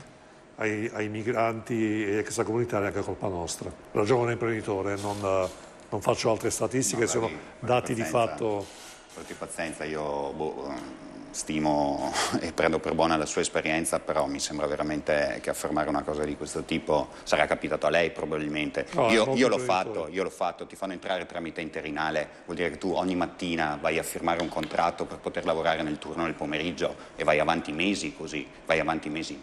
Speaker 1: ai migranti e extracomunitari è anche colpa nostra. Ragiono da imprenditore, non faccio altre statistiche, sono dati di fatto.
Speaker 5: Porti pazienza, io stimo e prendo per buona la sua esperienza, però mi sembra veramente che affermare una cosa di questo tipo sarà capitato a lei probabilmente.
Speaker 1: No,
Speaker 5: io l'ho fatto, ti fanno entrare tramite interinale, vuol dire che tu ogni mattina vai a firmare un contratto per poter lavorare nel turno del pomeriggio e vai avanti mesi così,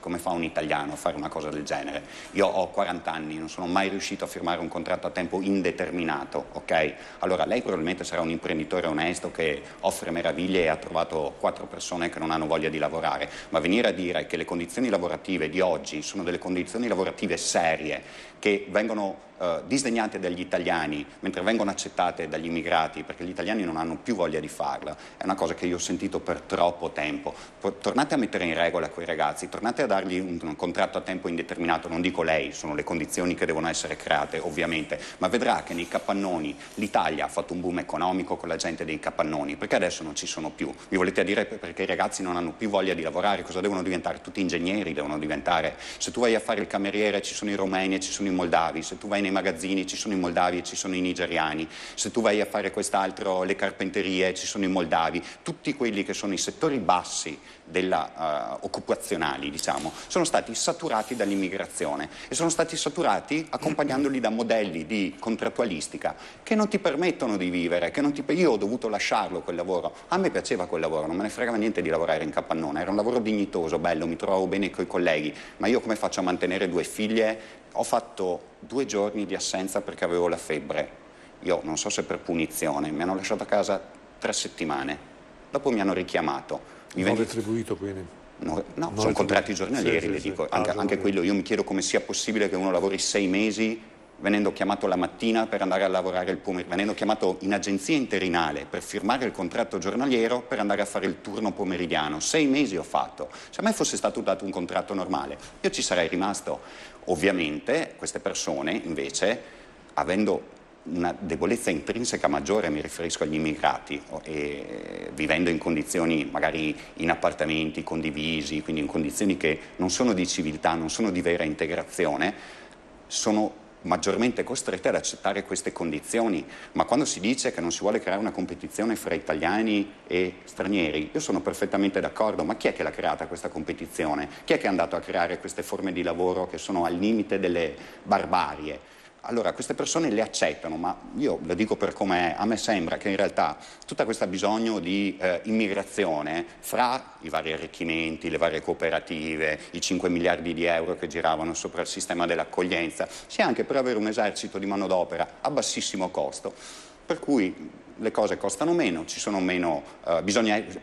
Speaker 5: come fa un italiano a fare una cosa del genere? Io ho 40 anni, non sono mai riuscito a firmare un contratto a tempo indeterminato, ok? Allora lei probabilmente sarà un imprenditore onesto che offre meraviglie e ha trovato 4 persone che non hanno voglia di lavorare, ma venire a dire che le condizioni lavorative di oggi sono delle condizioni lavorative serie che vengono disdegnate dagli italiani mentre vengono accettate dagli immigrati perché gli italiani non hanno più voglia di farla, è una cosa che io ho sentito per troppo tempo. Tornate a mettere in regola quei ragazzi, tornate a dargli un contratto a tempo indeterminato, non dico lei, sono le condizioni che devono essere create ovviamente, ma vedrà che nei capannoni l'Italia ha fatto un boom economico con la gente dei capannoni, perché adesso non ci sono più. Mi volete dire perché i ragazzi non hanno più voglia di lavorare? Cosa devono diventare? Tutti ingegneri devono diventare. Se tu vai a fare il cameriere ci sono i romeni e ci sono i moldavi, se tu vai nei magazzini ci sono i moldavi e ci sono i nigeriani, se tu vai a fare quest'altro, le carpenterie, ci sono i moldavi, tutti quelli che sono i settori bassi occupazionali, diciamo, sono stati saturati dall'immigrazione e sono stati saturati accompagnandoli da modelli di contrattualistica che non ti permettono di vivere, io ho dovuto lasciarlo quel lavoro, a me piaceva quel lavoro, non me ne fregava niente di lavorare in capannone, era un lavoro dignitoso, bello, mi trovavo bene coi colleghi, ma io come faccio a mantenere 2 figlie? Ho fatto 2 giorni di assenza perché avevo la febbre, io non so se per punizione, mi hanno lasciato a casa 3 settimane, dopo mi hanno richiamato.
Speaker 1: Non retribuito quindi?
Speaker 5: No, sono contratti giornalieri,
Speaker 1: sì,
Speaker 5: le
Speaker 1: sì,
Speaker 5: dico, anche quello, io mi chiedo come sia possibile che uno lavori 6 mesi venendo chiamato la mattina per andare a lavorare il pomeriggio, venendo chiamato in agenzia interinale per firmare il contratto giornaliero per andare a fare il turno pomeridiano. 6 mesi ho fatto. Se a me fosse stato dato un contratto normale, io ci sarei rimasto. Ovviamente queste persone invece, avendo una debolezza intrinseca maggiore, mi riferisco agli immigrati, e vivendo in condizioni magari in appartamenti condivisi, quindi in condizioni che non sono di civiltà, non sono di vera integrazione, sono maggiormente costrette ad accettare queste condizioni. Ma quando si dice che non si vuole creare una competizione fra italiani e stranieri, io sono perfettamente d'accordo, ma chi è che l'ha creata questa competizione? Chi è che è andato a creare queste forme di lavoro che sono al limite delle barbarie? allora queste persone le accettano, ma io lo dico per com'è, a me sembra che in realtà tutta questa bisogno di immigrazione fra i vari arricchimenti, le varie cooperative, i 5 miliardi di euro che giravano sopra il sistema dell'accoglienza, sia anche per avere un esercito di manodopera a bassissimo costo, per cui le cose costano meno, ci sono meno,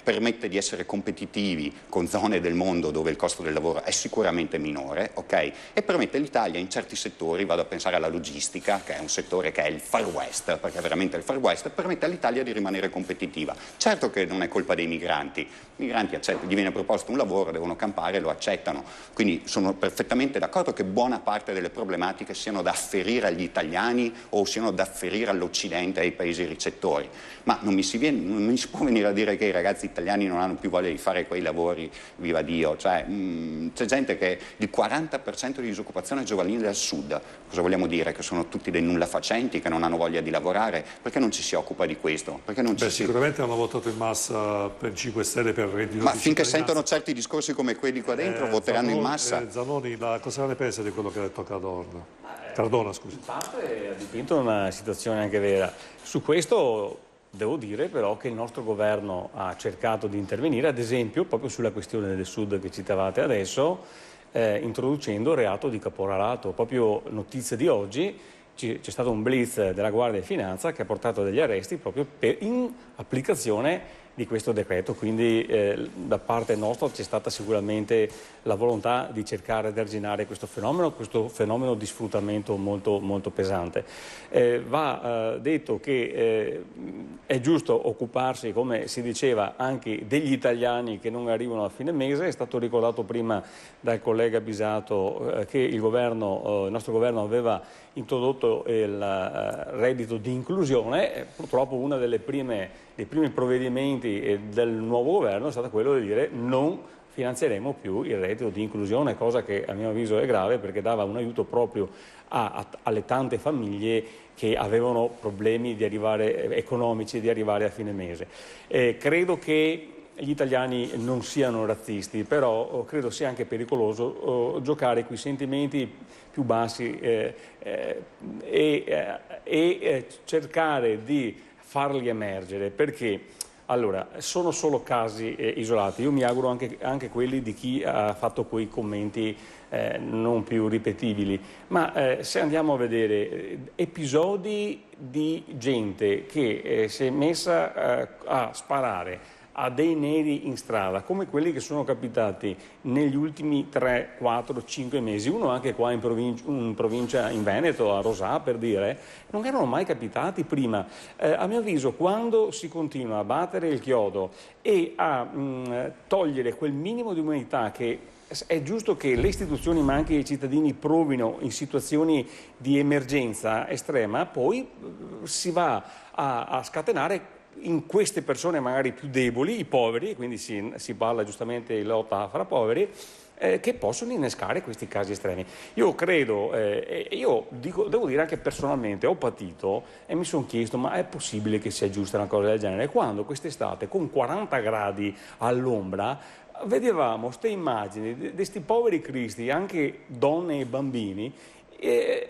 Speaker 5: permette di essere competitivi con zone del mondo dove il costo del lavoro è sicuramente minore, ok? E permette all'Italia in certi settori, vado a pensare alla logistica, che è un settore che è il Far West, perché è veramente il Far West, permette all'Italia di rimanere competitiva. Certo che non è colpa dei migranti, i migranti gli viene proposto un lavoro, devono campare, lo accettano, quindi sono perfettamente d'accordo che buona parte delle problematiche siano da afferire agli italiani o siano da afferire all'Occidente e ai paesi ricettori. Ma non mi si può venire a dire che i ragazzi italiani non hanno più voglia di fare quei lavori, viva Dio, cioè c'è gente che il 40% di disoccupazione giovanile al sud, cosa vogliamo dire? Che sono tutti dei nulla facenti, che non hanno voglia di lavorare, perché non ci si occupa di questo? Perché non
Speaker 1: sicuramente hanno votato in massa per 5 Stelle per il reddito.
Speaker 5: Ma finché sentono certi discorsi come quelli qua dentro voteranno in massa.
Speaker 1: Zanoni, cosa ne pensa di quello che ha detto Cardona, scusi.
Speaker 6: In parte ha dipinto una situazione anche vera. Su questo devo dire però che il nostro governo ha cercato di intervenire, ad esempio proprio sulla questione del Sud che citavate adesso, introducendo il reato di caporalato. Proprio notizia di oggi, c'è stato un blitz della Guardia di Finanza che ha portato degli arresti proprio in applicazione di questo decreto, quindi da parte nostra c'è stata sicuramente la volontà di cercare di arginare questo fenomeno di sfruttamento molto, molto pesante. Va detto che è giusto occuparsi, come si diceva, anche degli italiani che non arrivano a fine mese. È stato ricordato prima dal collega Bisato che il nostro governo aveva introdotto il reddito di inclusione. Purtroppo uno dei primi provvedimenti del nuovo governo è stato quello di dire non finanzieremo più il reddito di inclusione, cosa che a mio avviso è grave perché dava un aiuto proprio alle tante famiglie che avevano problemi economici di arrivare a fine mese. Credo che gli italiani non siano razzisti, però credo sia anche pericoloso giocare con i sentimenti più bassi e cercare di farli emergere, perché allora sono solo casi isolati. Io mi auguro anche quelli di chi ha fatto quei commenti non più ripetibili, ma se andiamo a vedere episodi di gente che si è messa a sparare a dei neri in strada, come quelli che sono capitati negli ultimi 3, 4, 5 mesi, uno anche qua in provincia in Veneto, a Rosà per dire, non erano mai capitati prima. A mio avviso, quando si continua a battere il chiodo e a togliere quel minimo di umanità che è giusto che le istituzioni ma anche i cittadini provino in situazioni di emergenza estrema, poi si va a scatenare in queste persone magari più deboli, i poveri, quindi si parla giustamente di lotta fra poveri, che possono innescare questi casi estremi. Io credo, devo dire anche personalmente, ho patito e mi sono chiesto ma è possibile che sia giusta una cosa del genere? Quando quest'estate con 40 gradi all'ombra vedevamo queste immagini di questi poveri cristi, anche donne e bambini,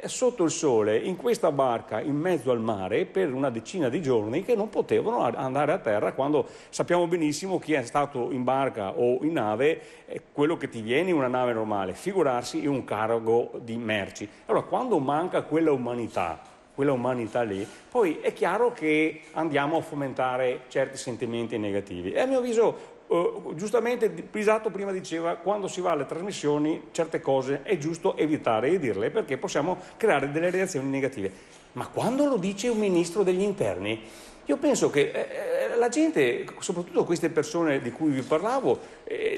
Speaker 6: sotto il sole in questa barca in mezzo al mare per una decina di giorni che non potevano andare a terra, quando sappiamo benissimo chi è stato in barca o in nave, quello che ti viene in una nave normale, figurarsi in un cargo di merci. Allora quando manca quella umanità lì, poi è chiaro che andiamo a fomentare certi sentimenti negativi e a mio avviso giustamente Pisato prima diceva quando si va alle trasmissioni certe cose è giusto evitare di dirle perché possiamo creare delle reazioni negative, ma quando lo dice un ministro degli interni io penso che la gente, soprattutto queste persone di cui vi parlavo,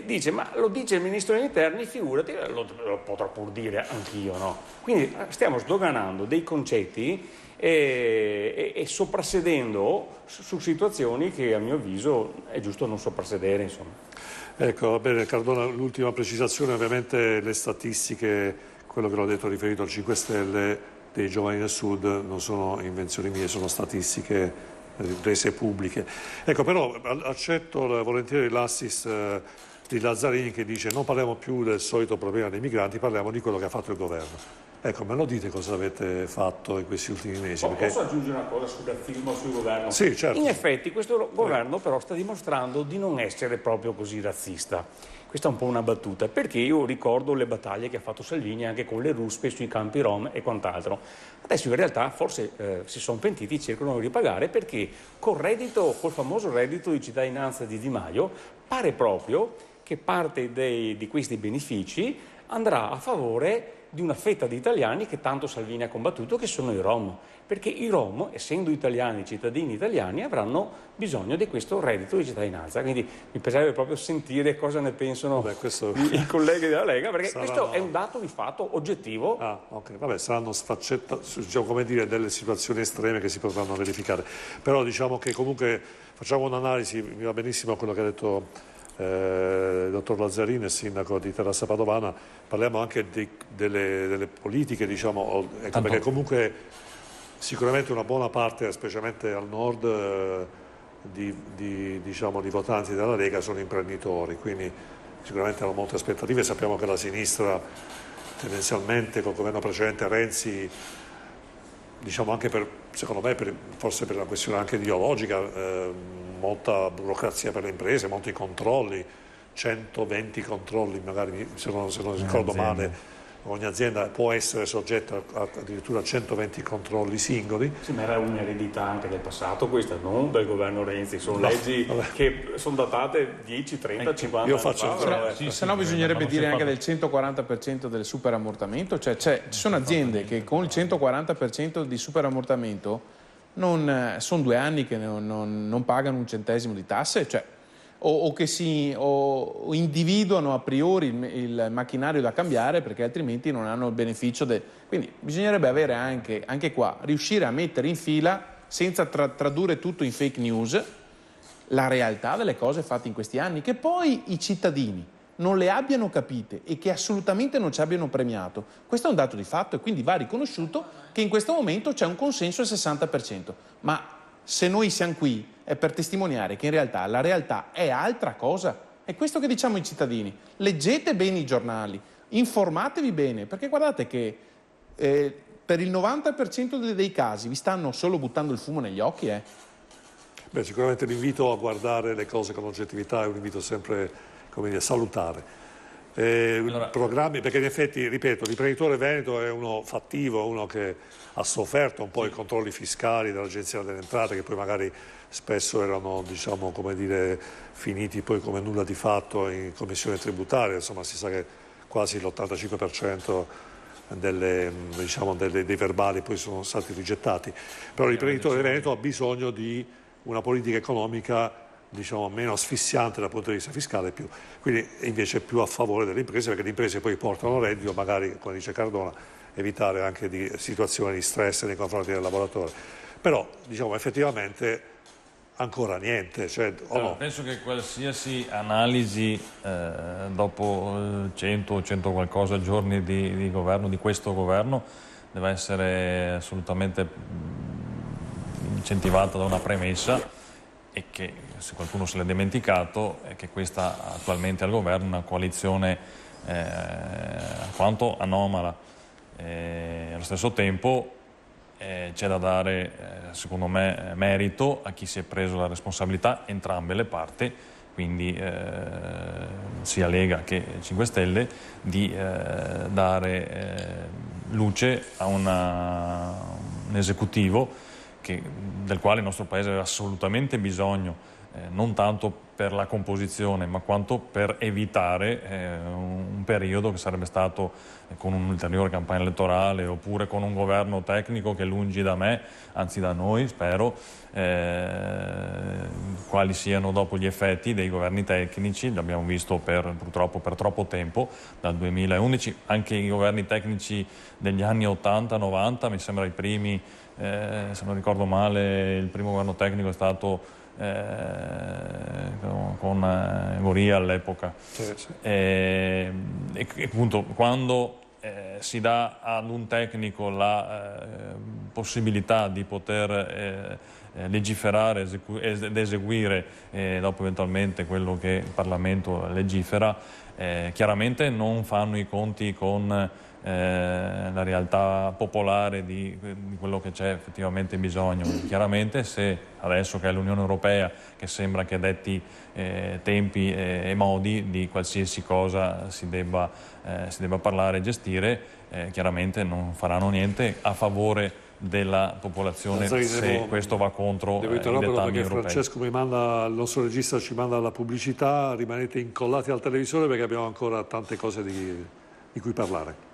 Speaker 6: dice ma lo dice il ministro degli interni, figurati, lo potrò pur dire anch'io, no? Quindi stiamo sdoganando dei concetti e soprassedendo su situazioni che a mio avviso è giusto non soprassedere, insomma.
Speaker 1: Ecco, va bene, Cardona, l'ultima precisazione, ovviamente le statistiche, quello che l'ho detto riferito al 5 Stelle dei giovani del Sud non sono invenzioni mie, sono statistiche rese pubbliche. Ecco, però accetto volentieri l'assist di Lazzarini che dice non parliamo più del solito problema dei migranti, parliamo di quello che ha fatto il governo. Ecco, me lo dite cosa avete fatto in questi ultimi mesi? Perché...
Speaker 6: Posso aggiungere una cosa sul razzismo, sul governo?
Speaker 1: Sì, certo.
Speaker 6: In effetti questo governo però sta dimostrando di non essere proprio così razzista. Questa è un po' una battuta, perché io ricordo le battaglie che ha fatto Salvini anche con le ruspe sui campi rom e quant'altro. Adesso in realtà forse si sono pentiti, cercano di ripagare, perché col famoso reddito di cittadinanza di Di Maio pare proprio che parte di questi benefici andrà a favore di una fetta di italiani che tanto Salvini ha combattuto, che sono i Rom, perché i Rom, essendo italiani, cittadini italiani, avranno bisogno di questo reddito di cittadinanza. Quindi mi piacerebbe proprio sentire cosa ne pensano i colleghi della Lega, perché questo è un dato di fatto oggettivo.
Speaker 1: Ah, ok, vabbè, saranno come dire, delle situazioni estreme che si potranno verificare, però diciamo che comunque facciamo un'analisi, mi va benissimo quello che ha detto il dottor Lazzarini, il sindaco di Terrassa Padovana. Parliamo anche delle politiche, diciamo, perché comunque sicuramente una buona parte, specialmente al nord, diciamo, di votanti della Lega sono imprenditori, quindi sicuramente hanno molte aspettative. Sappiamo che la sinistra tendenzialmente col governo precedente Renzi, diciamo anche secondo me forse per una questione anche ideologica, molta burocrazia per le imprese, molti controlli, 120 controlli magari, se non ricordo male, ogni azienda può essere soggetta addirittura a 120 controlli singoli.
Speaker 6: Sì, ma era un'eredità anche del passato questa, non del governo Renzi, sono leggi che sono datate 10, 30, 50
Speaker 1: io faccio
Speaker 6: anni fa.
Speaker 3: Se no bisognerebbe dire anche del 140% del superammortamento, cioè ci sono aziende che con il 140% di superammortamento sono 2 anni che non pagano un centesimo di tasse, cioè, o che o individuano a priori il macchinario da cambiare, perché altrimenti non hanno il beneficio quindi bisognerebbe avere anche qua, riuscire a mettere in fila, senza tradurre tutto in fake news, la realtà delle cose fatte in questi anni, che poi i cittadini non le abbiano capite e che assolutamente non ci abbiano premiato. Questo è un dato di fatto e quindi va riconosciuto che in questo momento c'è un consenso al 60%. Ma se noi siamo qui è per testimoniare che in realtà la realtà è altra cosa. È questo che diciamo ai cittadini. Leggete bene i giornali, informatevi bene, perché guardate che per il 90% dei casi vi stanno solo buttando il fumo negli occhi.
Speaker 1: Beh, sicuramente l'invito a guardare le cose con oggettività è un invito sempre, come dire, salutare. Programmi, perché in effetti, ripeto, l'imprenditore veneto è uno fattivo, uno che ha sofferto un po' i controlli fiscali dell'Agenzia delle Entrate, che poi magari spesso erano, diciamo, come dire, finiti poi come nulla di fatto in commissione tributaria. Insomma, si sa che quasi l'85% dei verbali poi sono stati rigettati. Però l'imprenditore veneto ha bisogno di una politica economica, diciamo, meno asfissiante dal punto di vista fiscale, quindi invece più a favore delle imprese, perché le imprese poi portano reddito, magari, come dice Cardona, evitare anche di situazioni di stress nei confronti del lavoratore. Però, diciamo, effettivamente ancora niente.
Speaker 2: Penso che qualsiasi analisi dopo 100 o 100 qualcosa giorni di governo, di questo governo, deve essere assolutamente incentivata da una premessa, e che, se qualcuno se l'è dimenticato, è che questa attualmente al governo è una coalizione alquanto anomala. Allo stesso tempo c'è da dare, secondo me, merito a chi si è preso la responsabilità, entrambe le parti, quindi sia Lega che 5 Stelle, di dare luce a un esecutivo del quale il nostro Paese aveva assolutamente bisogno, non tanto per la composizione, ma quanto per evitare un periodo che sarebbe stato con un'ulteriore campagna elettorale, oppure con un governo tecnico che, lungi da me, anzi da noi, spero, quali siano dopo gli effetti dei governi tecnici. L'abbiamo visto purtroppo per troppo tempo, dal 2011, anche i governi tecnici degli anni 80-90, mi sembra i primi, se non ricordo male, il primo governo tecnico è stato con Goria all'epoca.
Speaker 1: Sì.
Speaker 2: E appunto, quando si dà ad un tecnico la possibilità di poter legiferare ed eseguire dopo eventualmente quello che il Parlamento legifera, chiaramente non fanno i conti con la realtà popolare di quello che c'è effettivamente bisogno. Chiaramente se adesso che è l'Unione Europea che sembra che detti tempi e modi di qualsiasi cosa si debba parlare e gestire, chiaramente non faranno niente a favore della popolazione se questo va contro i dettami
Speaker 1: perché
Speaker 2: europei.
Speaker 1: Francesco il nostro regista ci manda la pubblicità, rimanete incollati al televisore perché abbiamo ancora tante cose di cui parlare.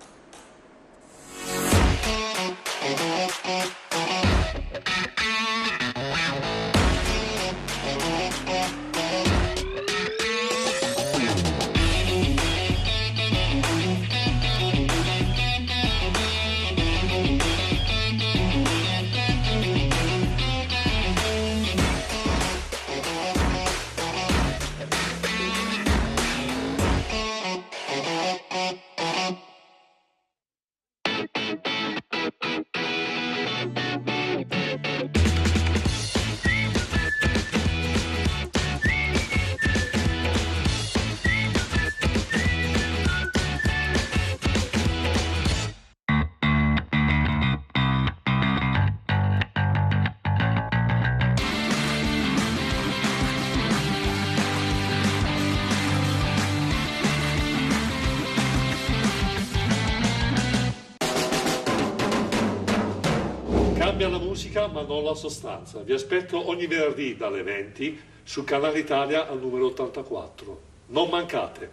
Speaker 1: Cambia la musica ma non la sostanza. Vi aspetto ogni venerdì dalle 20 su Canale Italia al numero 84. Non mancate.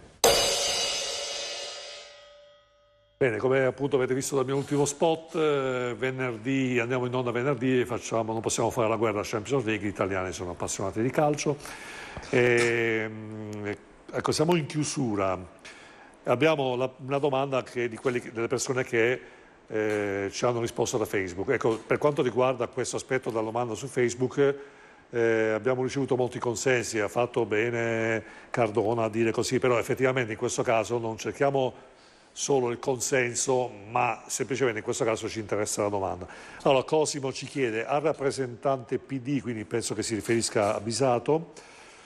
Speaker 1: Bene, come appunto avete visto dal mio ultimo spot, venerdì andiamo in onda venerdì e non possiamo fare la guerra a Champions League, gli italiani sono appassionati di calcio. Ecco, siamo in chiusura. Abbiamo una domanda delle persone che ci hanno risposto da Facebook. Ecco, per quanto riguarda questo aspetto della domanda su Facebook, abbiamo ricevuto molti consensi, ha fatto bene Cardona a dire così, però effettivamente in questo caso non cerchiamo solo il consenso, ma semplicemente in questo caso ci interessa la domanda. Allora, Cosimo ci chiede, al rappresentante PD, quindi penso che si riferisca a Bisato,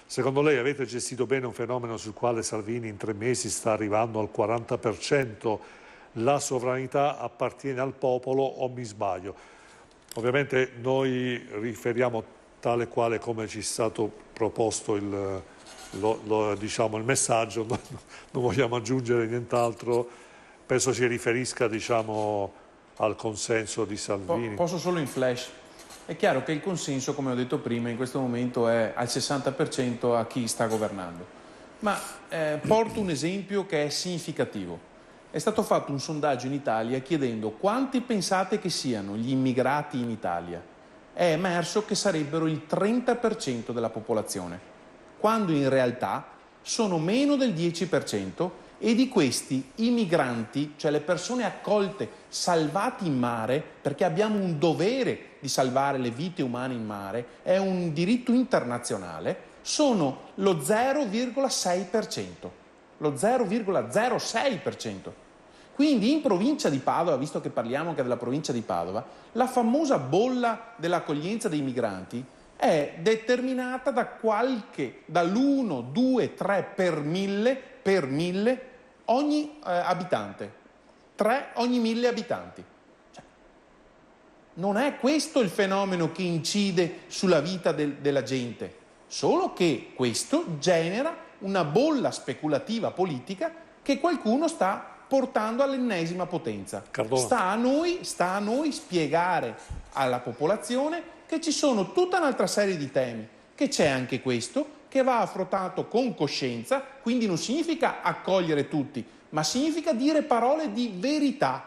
Speaker 1: secondo lei avete gestito bene un fenomeno sul quale Salvini in 3 mesi sta arrivando al 40%? La sovranità appartiene al popolo o mi sbaglio? Ovviamente noi riferiamo tale quale come ci è stato proposto il messaggio, non vogliamo aggiungere nient'altro, penso si riferisca al consenso di Salvini.
Speaker 3: Posso solo in flash. È chiaro che il consenso, come ho detto prima, in questo momento è al 60% a chi sta governando. Ma porto un esempio che è significativo. È stato fatto un sondaggio in Italia chiedendo quanti pensate che siano gli immigrati in Italia. È emerso che sarebbero il 30% della popolazione, quando in realtà sono meno del 10% e di questi i migranti, cioè le persone accolte, salvati in mare, perché abbiamo un dovere di salvare le vite umane in mare, è un diritto internazionale, sono lo 0,6%, lo 0,06%. Quindi in provincia di Padova, visto che parliamo anche della provincia di Padova, la famosa bolla dell'accoglienza dei migranti è determinata dall'1, 2, 3 per mille ogni abitante. 3 ogni 1000 abitanti. Cioè, non è questo il fenomeno che incide sulla vita della gente, solo che questo genera una bolla speculativa politica che qualcuno sta portando all'ennesima potenza. Sta a noi spiegare alla popolazione che ci sono tutta un'altra serie di temi, che c'è anche questo, che va affrontato con coscienza, quindi non significa accogliere tutti, ma significa dire parole di verità,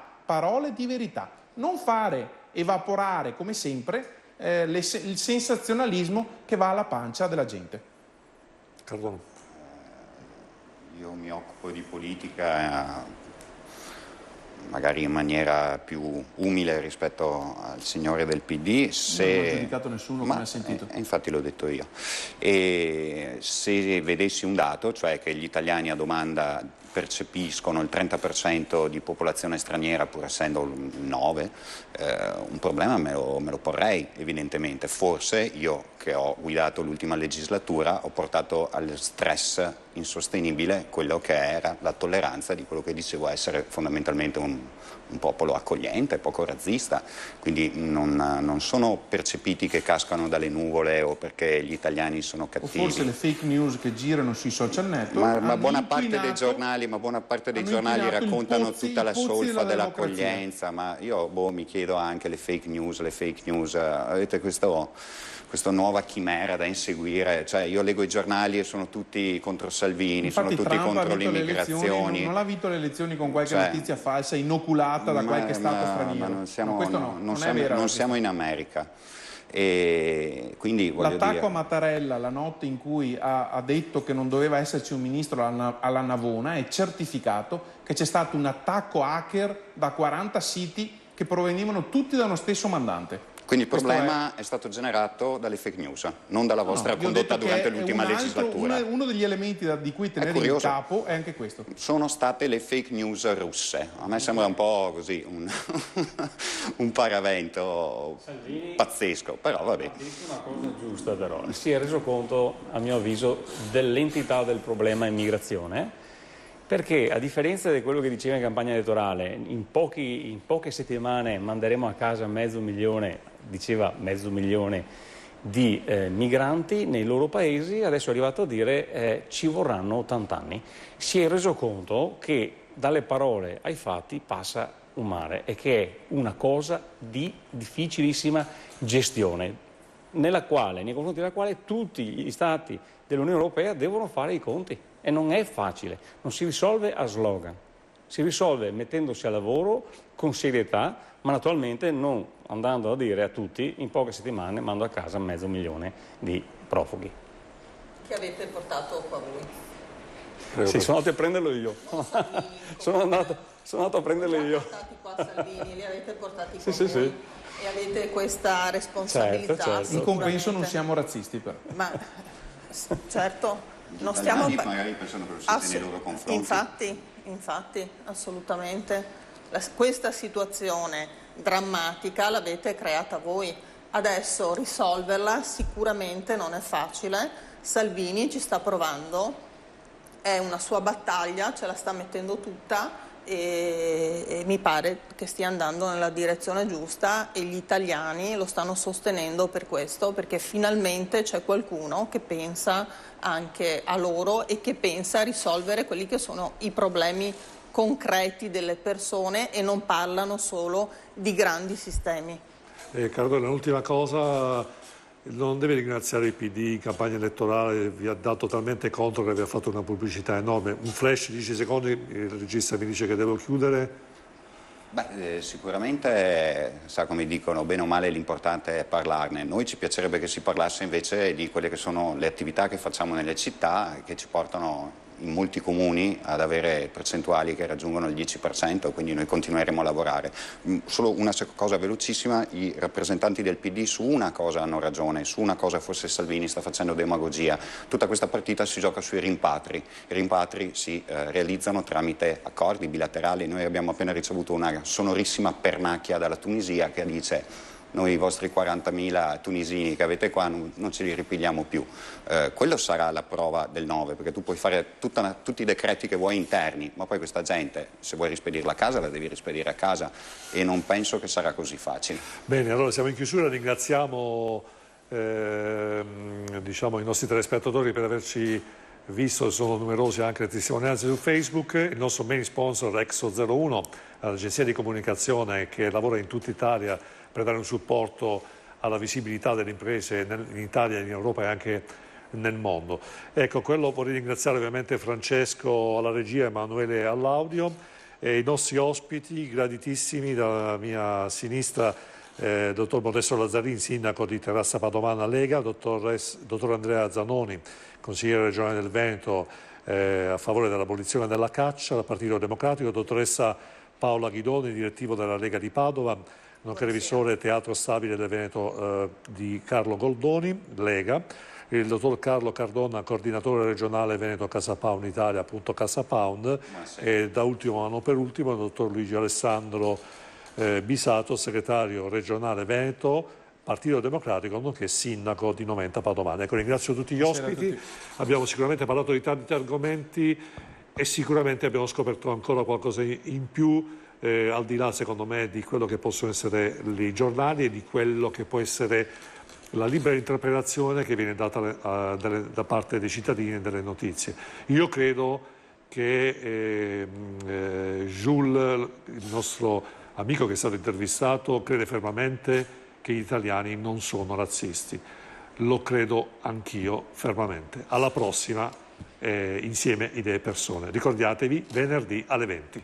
Speaker 3: non fare evaporare come sempre il sensazionalismo che va alla pancia della gente.
Speaker 1: Cardona.
Speaker 5: Io mi occupo di politica magari in maniera più umile rispetto al signore del PD.
Speaker 3: Non ho giudicato nessuno, come ha sentito.
Speaker 5: Infatti l'ho detto io. E se vedessi un dato, cioè che gli italiani a domanda percepiscono il 30% di popolazione straniera pur essendo il 9%, un problema me lo porrei evidentemente. Forse io che ho guidato l'ultima legislatura ho portato al stress insostenibile quello che era la tolleranza di quello che dicevo essere fondamentalmente un popolo accogliente, poco razzista, quindi non sono percepiti che cascano dalle nuvole o perché gli italiani sono cattivi.
Speaker 3: O forse le fake news che girano sui social network
Speaker 5: ma buona parte dei giornali raccontano tutta la solfa dell'accoglienza, ma io mi chiedo anche le fake news, avete questa nuova chimera da inseguire, cioè io leggo i giornali e sono tutti contro Salvini,
Speaker 3: infatti
Speaker 5: sono tutti
Speaker 3: Trump
Speaker 5: contro le immigrazioni.
Speaker 3: Non ha vinto le elezioni con qualche notizia falsa inoculata da qualche stato straniero.
Speaker 5: Non siamo in America. E quindi
Speaker 3: l'attacco a Mattarella la notte in cui ha detto che non doveva esserci un ministro alla Navona è certificato che c'è stato un attacco hacker da 40 siti che provenivano tutti da uno stesso mandante.
Speaker 5: Quindi il problema è stato generato dalle fake news, non dalla vostra condotta durante l'ultima legislatura.
Speaker 3: Uno degli elementi di cui tenere in capo è anche questo.
Speaker 5: Sono state le fake news russe. A me sembra un po' così, un paravento pazzesco, però va bene.
Speaker 6: Una cosa giusta però, si è reso conto, a mio avviso, dell'entità del problema immigrazione, perché a differenza di quello che diceva in campagna elettorale, in poche settimane manderemo a casa 500.000, diceva 500.000 di migranti nei loro paesi, adesso è arrivato a dire ci vorranno 80 anni. Si è reso conto che dalle parole ai fatti passa un mare e che è una cosa di difficilissima gestione, nei confronti della quale tutti gli stati dell'Unione Europea devono fare i conti. E non è facile, non si risolve a slogan, si risolve mettendosi a lavoro con serietà, ma naturalmente non andando a dire a tutti in poche settimane mando a casa 500.000 di profughi.
Speaker 4: Che avete portato qua voi?
Speaker 6: Sì, sono andato a prenderlo io. sono andato a prenderlo io.
Speaker 4: Qua Salvini, li avete portati
Speaker 6: con
Speaker 4: voi.
Speaker 6: Sì.
Speaker 4: E avete questa responsabilità.
Speaker 6: Certo.
Speaker 3: In compenso non siamo razzisti però.
Speaker 4: Ma certo. Non
Speaker 5: stiamo magari pensano che lo siete nei loro confronti.
Speaker 4: Infatti, assolutamente. Questa situazione drammatica l'avete creata voi. Adesso risolverla sicuramente non è facile. Salvini ci sta provando, è una sua battaglia, ce la sta mettendo tutta e mi pare che stia andando nella direzione giusta e gli italiani lo stanno sostenendo per questo, perché finalmente c'è qualcuno che pensa anche a loro e che pensa a risolvere quelli che sono i problemi concreti delle persone e non parlano solo di grandi sistemi.
Speaker 1: Carlo, l'ultima cosa, non deve ringraziare il PD in campagna elettorale, vi ha dato talmente contro che vi ha fatto una pubblicità enorme. Un flash, 10 secondi, il regista mi dice che devo chiudere.
Speaker 5: Sicuramente, sa come dicono, bene o male l'importante è parlarne. Noi ci piacerebbe che si parlasse invece di quelle che sono le attività che facciamo nelle città, che ci portano in molti comuni ad avere percentuali che raggiungono il 10%, quindi noi continueremo a lavorare. Solo una cosa velocissima, i rappresentanti del PD su una cosa hanno ragione, su una cosa forse Salvini sta facendo demagogia. Tutta questa partita si gioca sui rimpatri. I rimpatri si realizzano tramite accordi bilaterali. Noi abbiamo appena ricevuto una sonorissima pernacchia dalla Tunisia che dice: noi i vostri 40.000 tunisini che avete qua non ce li ripigliamo più. Quello sarà la prova del 9, perché tu puoi fare tutti i decreti che vuoi interni, ma poi questa gente, se vuoi rispedirla a casa, la devi rispedire a casa e non penso che sarà così facile.
Speaker 1: Bene, allora siamo in chiusura, ringraziamo i nostri telespettatori per averci visto, sono numerosi anche le testimonianze su Facebook. Il nostro main sponsor Exo01, l'agenzia di comunicazione che lavora in tutta Italia per dare un supporto alla visibilità delle imprese in Italia, in Europa e anche nel mondo. Ecco, quello vorrei ringraziare ovviamente Francesco alla regia, Emanuele all'audio e i nostri ospiti graditissimi, dalla mia sinistra dottor Modesto Lazzarin, sindaco di Terrassa Padovana Lega, dottor Andrea Zanoni, consigliere regionale del Veneto a favore dell'abolizione della caccia dal Partito Democratico, dottoressa Paola Ghidoni, direttivo della Lega di Padova, nonché revisore Teatro Stabile del Veneto di Carlo Goldoni, Lega, il dottor Carlo Cardona, coordinatore regionale Veneto Casa Pound Italia, appunto Casa Pound, e da ultimo ma non per ultimo il dottor Luigi Alessandro Bisato, segretario regionale Veneto, Partito Democratico, nonché sindaco di Noventa Padovana. Ecco, ringrazio tutti gli ospiti, abbiamo sicuramente parlato di tanti argomenti e sicuramente abbiamo scoperto ancora qualcosa in più, al di là secondo me di quello che possono essere i giornali e di quello che può essere la libera interpretazione che viene data da parte dei cittadini e delle notizie. Io credo che Jules, il nostro amico che è stato intervistato, crede fermamente che gli italiani non sono razzisti. Lo credo anch'io fermamente. Alla prossima, insieme idee e persone. Ricordatevi, venerdì alle 20.